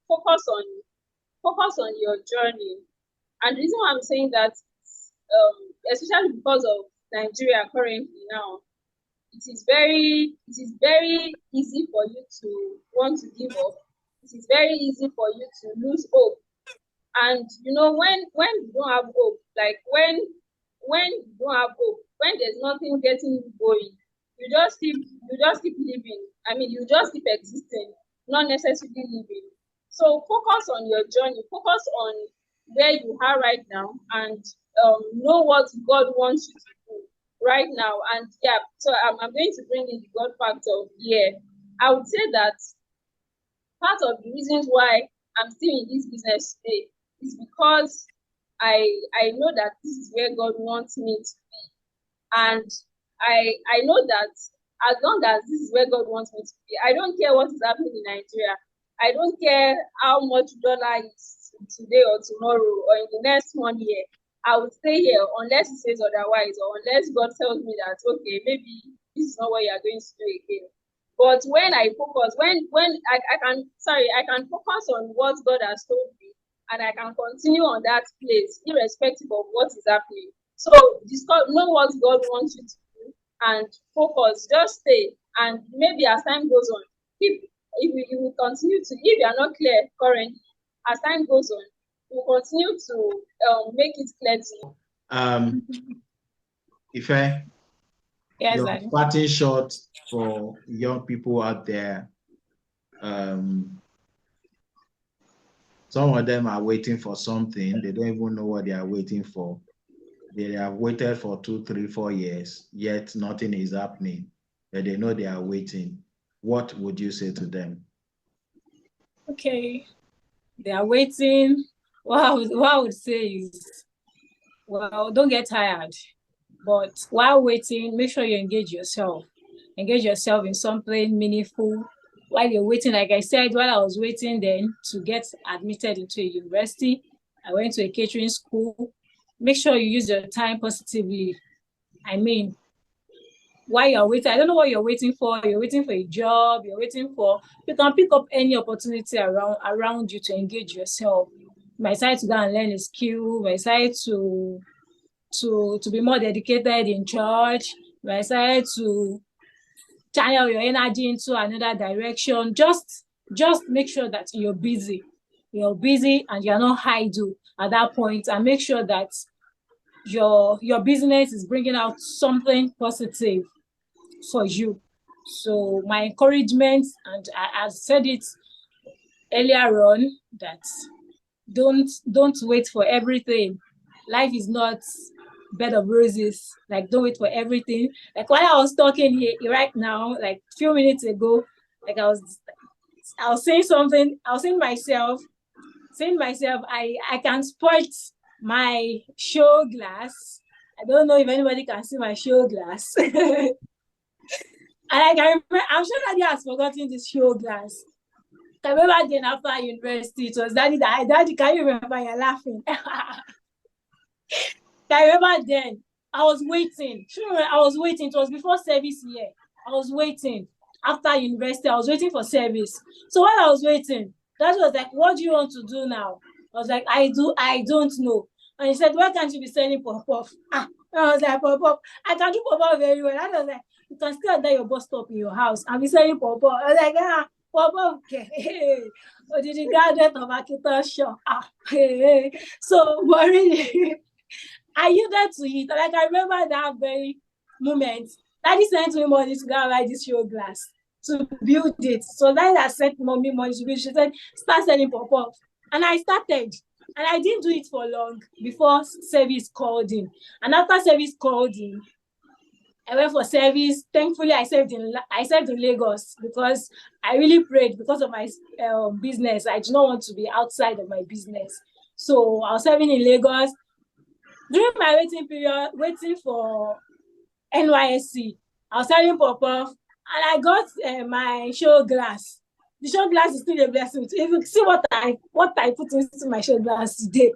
focus on your journey. And the reason why I'm saying that, especially because of Nigeria currently now, it is very easy for you to want to give up. It is very easy for you to lose hope. And you know, when you don't have hope, like when you don't have hope, when there's nothing getting you going, you just keep living. I mean, you just keep existing, not necessarily living. So focus on your journey, focus on where you are right now, and know what God wants you to do right now. And yeah, so I'm going to bring in the God factor here. I would say that part of the reasons why I'm still in this business today is because I know that this is where God wants me to be. And I know that as long as this is where God wants me to be, I don't care what is happening in Nigeria. I don't care how much dollar is today or tomorrow or in the next 1 year. I will stay here unless he says otherwise, or unless God tells me that, okay, maybe this is not what you are going to do again. But when I focus, when I can focus on what God has told me, and I can continue on that place irrespective of what is happening. So know what God wants you to do and focus. Just stay, and maybe as time goes on, if you will continue to, if you are not clear currently, as time goes on, you will continue to make it clear to you. Ife, Yes, your Daddy. parting shot for young people out there. Some of them are waiting for something. They don't even know what they are waiting for. They have waited for 2, 3, 4 years, yet nothing is happening. But they know they are waiting. What would you say to them? Okay, they are waiting. What I would say is, well, don't get tired. But while waiting, make sure you engage yourself. Engage yourself in something meaningful. While you're waiting, like I said, while I was waiting then to get admitted into a university, I went to a catering school. Make sure you use your time positively. I mean, while you're waiting, I don't know what you're waiting for. You're waiting for a job. You can pick up any opportunity around you to engage yourself. You might decide to go and learn a skill. You might decide to be more dedicated in church. You might decide to channel your energy into another direction. Just make sure that you're busy and you're not idle at that point, and make sure that your business is bringing out something positive for you. So my encouragement, and I said it earlier on, that don't wait for everything. Life is not bed of roses. Like, don't wait for everything. Like, while I was talking here right now, like a few minutes ago, like I was saying something. I was saying myself, I can spot my show glass. I don't know if anybody can see my show glass. And I can remember, I'm sure Daddy has forgotten this show glass. I remember then after university, it was Daddy can you remember? You're laughing. I remember then, I was waiting. I was waiting. It was before service year. I was waiting. After university, I was waiting for service. So while I was waiting, Daddy was like, what do you want to do now? I was like, I don't know. And he said, why can't you be selling pop-up? I was like, pop-up. I can do pop-up very well. I was like, you can still at your bus stop in your house and be selling pop-up. I was like, pop-up, okay. Oh, did you graduate of architecture? So, but really, I yielded to it. Like, I remember that very moment. Daddy sent me money to go and buy this show glass to build it. So that sent mommy money to build. She said, start selling pop-up. And I started. And I didn't do it for long before service called in. And after service called in, I went for service. Thankfully, I served in Lagos because I really prayed because of my business. I do not want to be outside of my business. So I was serving in Lagos. During my waiting period, waiting for NYSC, I was selling pop-up, and I got my show glass. The show glass is still a blessing. If you see what I put into my show glass today,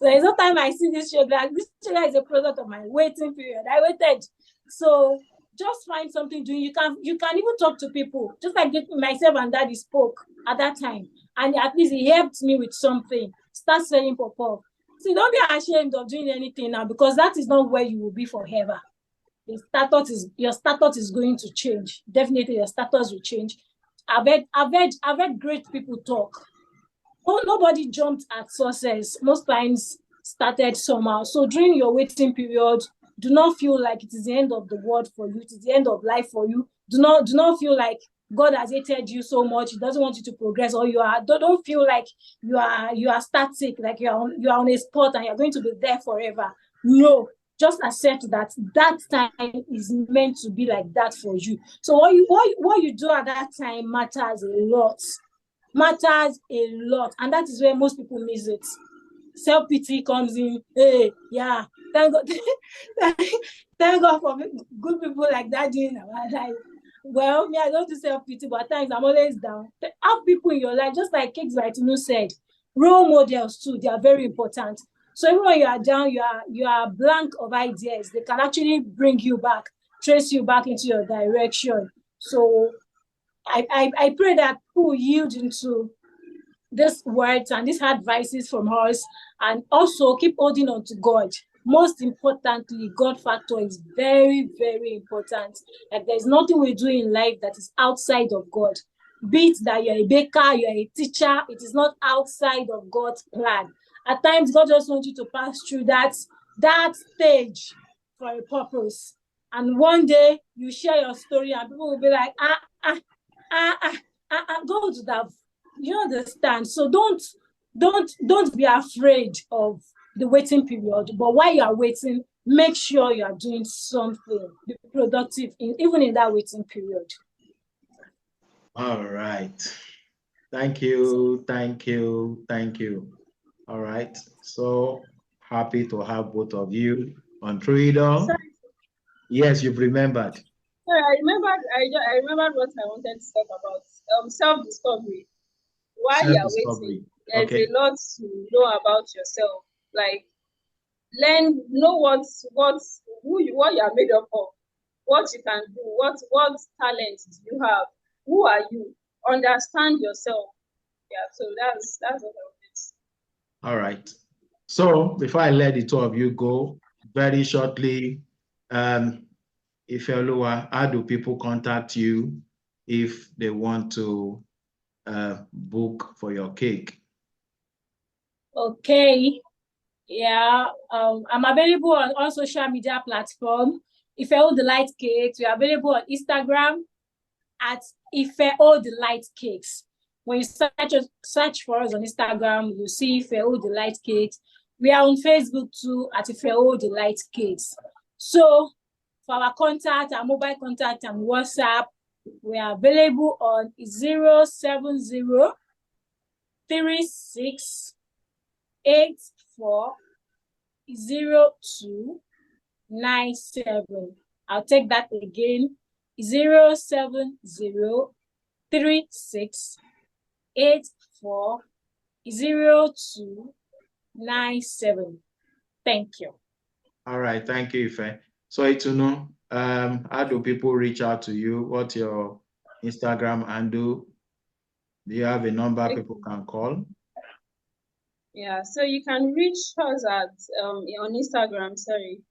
so there's no time I see this show glass. This show glass is a product of my waiting period. I waited. So just find something doing. You can even talk to people. Just like myself and Daddy spoke at that time, and at least he helped me with something. Start selling pop-up. See, don't be ashamed of doing anything now, because that is not where you will be forever. Your status is going to change. Definitely, your status will change. I've heard great people talk. Nobody jumped at success. Most times started somehow. So during your waiting period, do not feel like it is the end of the world for you. It is the end of life for you. Do not feel like God has hated you so much. He doesn't want you to progress, or don't feel like you are static, like you are on a spot and you're going to be there forever. No, just accept that time is meant to be like that for you. So what you do at that time matters a lot. And that is where most people miss it. Self-pity comes in. Hey, yeah, thank God. Thank God for good people like that doing our life. Well, me, I don't do self-pity, but at times I'm always down. Have people in your life, just like Ife and Itunu said, role models too, they are very important. So even when you are down, you are blank of ideas. They can actually bring you back, trace you back into your direction. So I pray that people yield into these words and these advices from us, and also keep holding on to God. Most importantly, God factor is very, very important. Like, there's nothing we do in life that is outside of God. Be it that you're a baker, you're a teacher, it is not outside of God's plan. At times, God just wants you to pass through that stage for a purpose. And one day, you share your story and people will be like, God would have, you understand? So don't be afraid of the waiting period. But while you are waiting, make sure you are doing something, be productive, even in that waiting period. All right. Thank you. All right. So happy to have both of you on Twitter. Yes, you've remembered. Sorry, I remembered what I wanted to talk about. Self-discovery. While you're waiting, there's a lot to know about yourself. Like, know what you're made up of, what you can do, what talent do you have, who are you, understand yourself. Yeah, so that's what I wanted. All right. So before I let the two of you go, very shortly, Ifeoluwa, how do people contact you if they want to book for your cake? Okay. Yeah, I'm available on all social media platforms. Ife the Light Cake, we're available on Instagram, at Ife All Delight Cakes. When you search for us on Instagram, you see Ife All Delight Cakes. We are on Facebook too at Ife All Delight Cakes. So for our contact, our mobile contact and WhatsApp, we are available on 070 36 84 0297. I'll take that again. 070 36 84 0297. Thank you. All right, thank you, Ife. So Itunu, how do people reach out to you? What's your Instagram handle? Do you have a number people can call? Yeah, so you can reach us at on Instagram, sorry,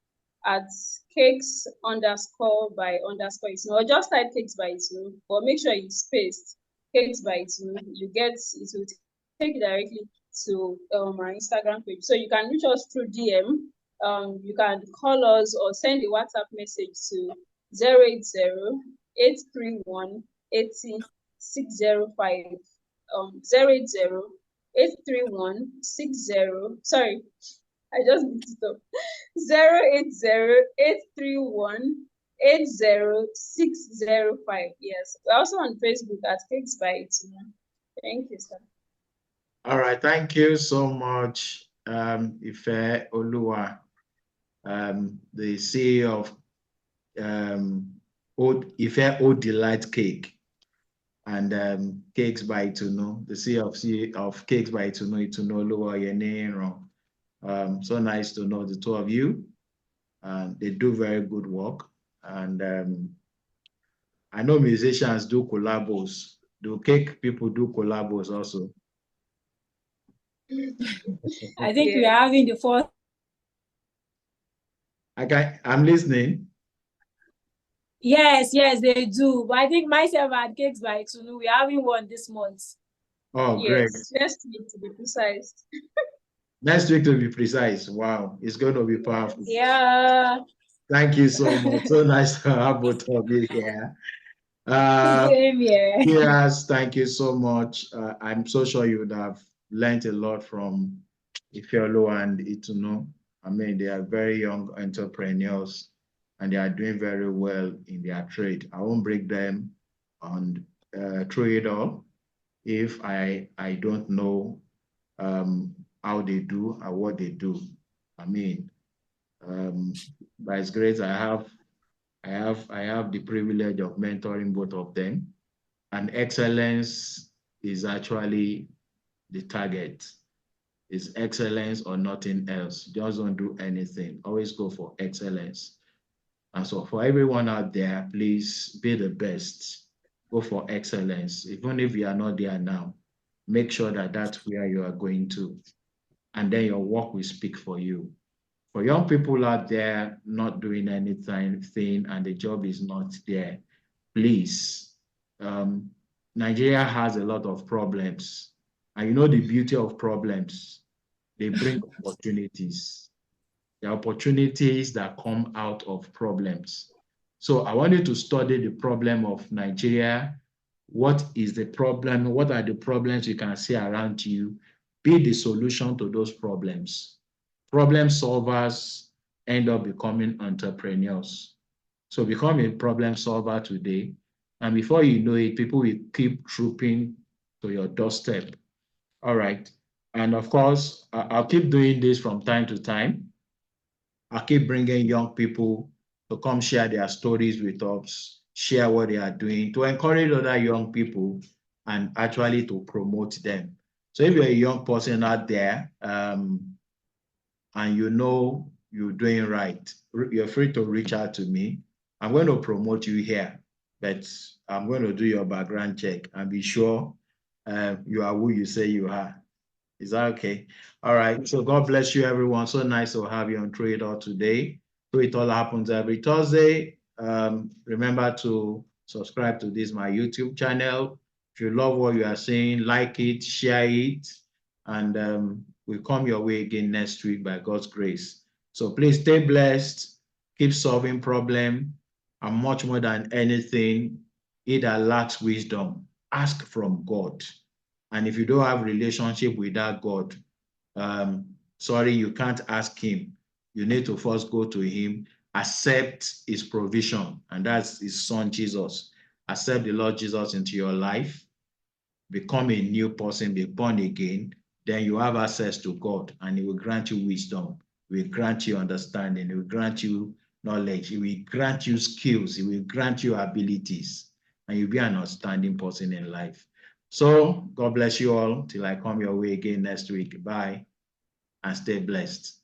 at cakes underscore by underscore Itunu, or just type cakes by Itunu, but make sure it's spaced. Cakes by Itunu. You get it will take you directly to our Instagram page. So you can reach us through DM. You can call us or send a WhatsApp message to 080 831 80 605 080 83160. Sorry, I just mixed it up. 080 831 80605. Yes. We're also on Facebook at Cakes by Itunu. Thank you, sir. All right, thank you so much, Ife Oluwa, the CEO of Ife Old Delight Cake and Cakes by Itunu, the CEO of Cakes by Itunu, Itunu Oluwa Yenero. So nice to know the two of you. They do very good work. And I know musicians do collabos. Do cake people do collabos also? I think we are having the first. I'm listening. Yes, they do. But I think myself and Cakes by Itunu, we're having one this month. Oh, yes, great. Next week to be precise. Next week to be precise. Wow, it's going to be powerful. Yeah. Thank you so much. So nice to have both of you here. Same here. Yes, thank you so much. I'm so sure you would have learned a lot from Ifeolu and Itunu. I mean, they are very young entrepreneurs and they are doing very well in their trade. I won't break them on through it all if I don't know how they do and what they do. I mean, by His grace, I have the privilege of mentoring both of them, and excellence is actually the target. It's excellence or nothing else. Just don't do anything. Always go for excellence. And so for everyone out there, please be the best. Go for excellence. Even if you are not there now, make sure that that's where you are going to. And then your work will speak for you. For young people out there not doing anything and the job is not there, please, Nigeria has a lot of problems. And you know the beauty of problems, they bring opportunities. The opportunities that come out of problems. So I want you to study the problem of Nigeria. What is the problem? What are the problems you can see around you? Be the solution to those problems. Problem solvers end up becoming entrepreneurs. So become a problem solver today. And before you know it, people will keep trooping to your doorstep. All right. And of course, I'll keep doing this from time to time. I'll keep bringing young people to come share their stories with us, share what they are doing, to encourage other young people and actually to promote them. So if you're a young person out there and you know you're doing right, you're free to reach out to me. I'm going to promote you here, but I'm going to do your background check and be sure you are who you say you are. Is that okay? All right. So God bless you, everyone. So nice to have you on Through It All today. Through It All happens every Thursday. Remember to subscribe to this, my YouTube channel. If you love what you are seeing, like it, share it, and we'll come your way again next week by God's grace. So please stay blessed, keep solving problem, and much more than anything, He that lacks wisdom, ask from God. And if you don't have relationship with that God, sorry, you can't ask him. You need to first go to him, accept his provision, and that's his son Jesus. Accept the Lord Jesus into your life, become a new person, be born again, then you have access to God, and he will grant you wisdom, he will grant you understanding, he will grant you knowledge, he will grant you skills, he will grant you abilities, and you'll be an outstanding person in life. So God bless you all till I come your way again next week. Bye and stay blessed.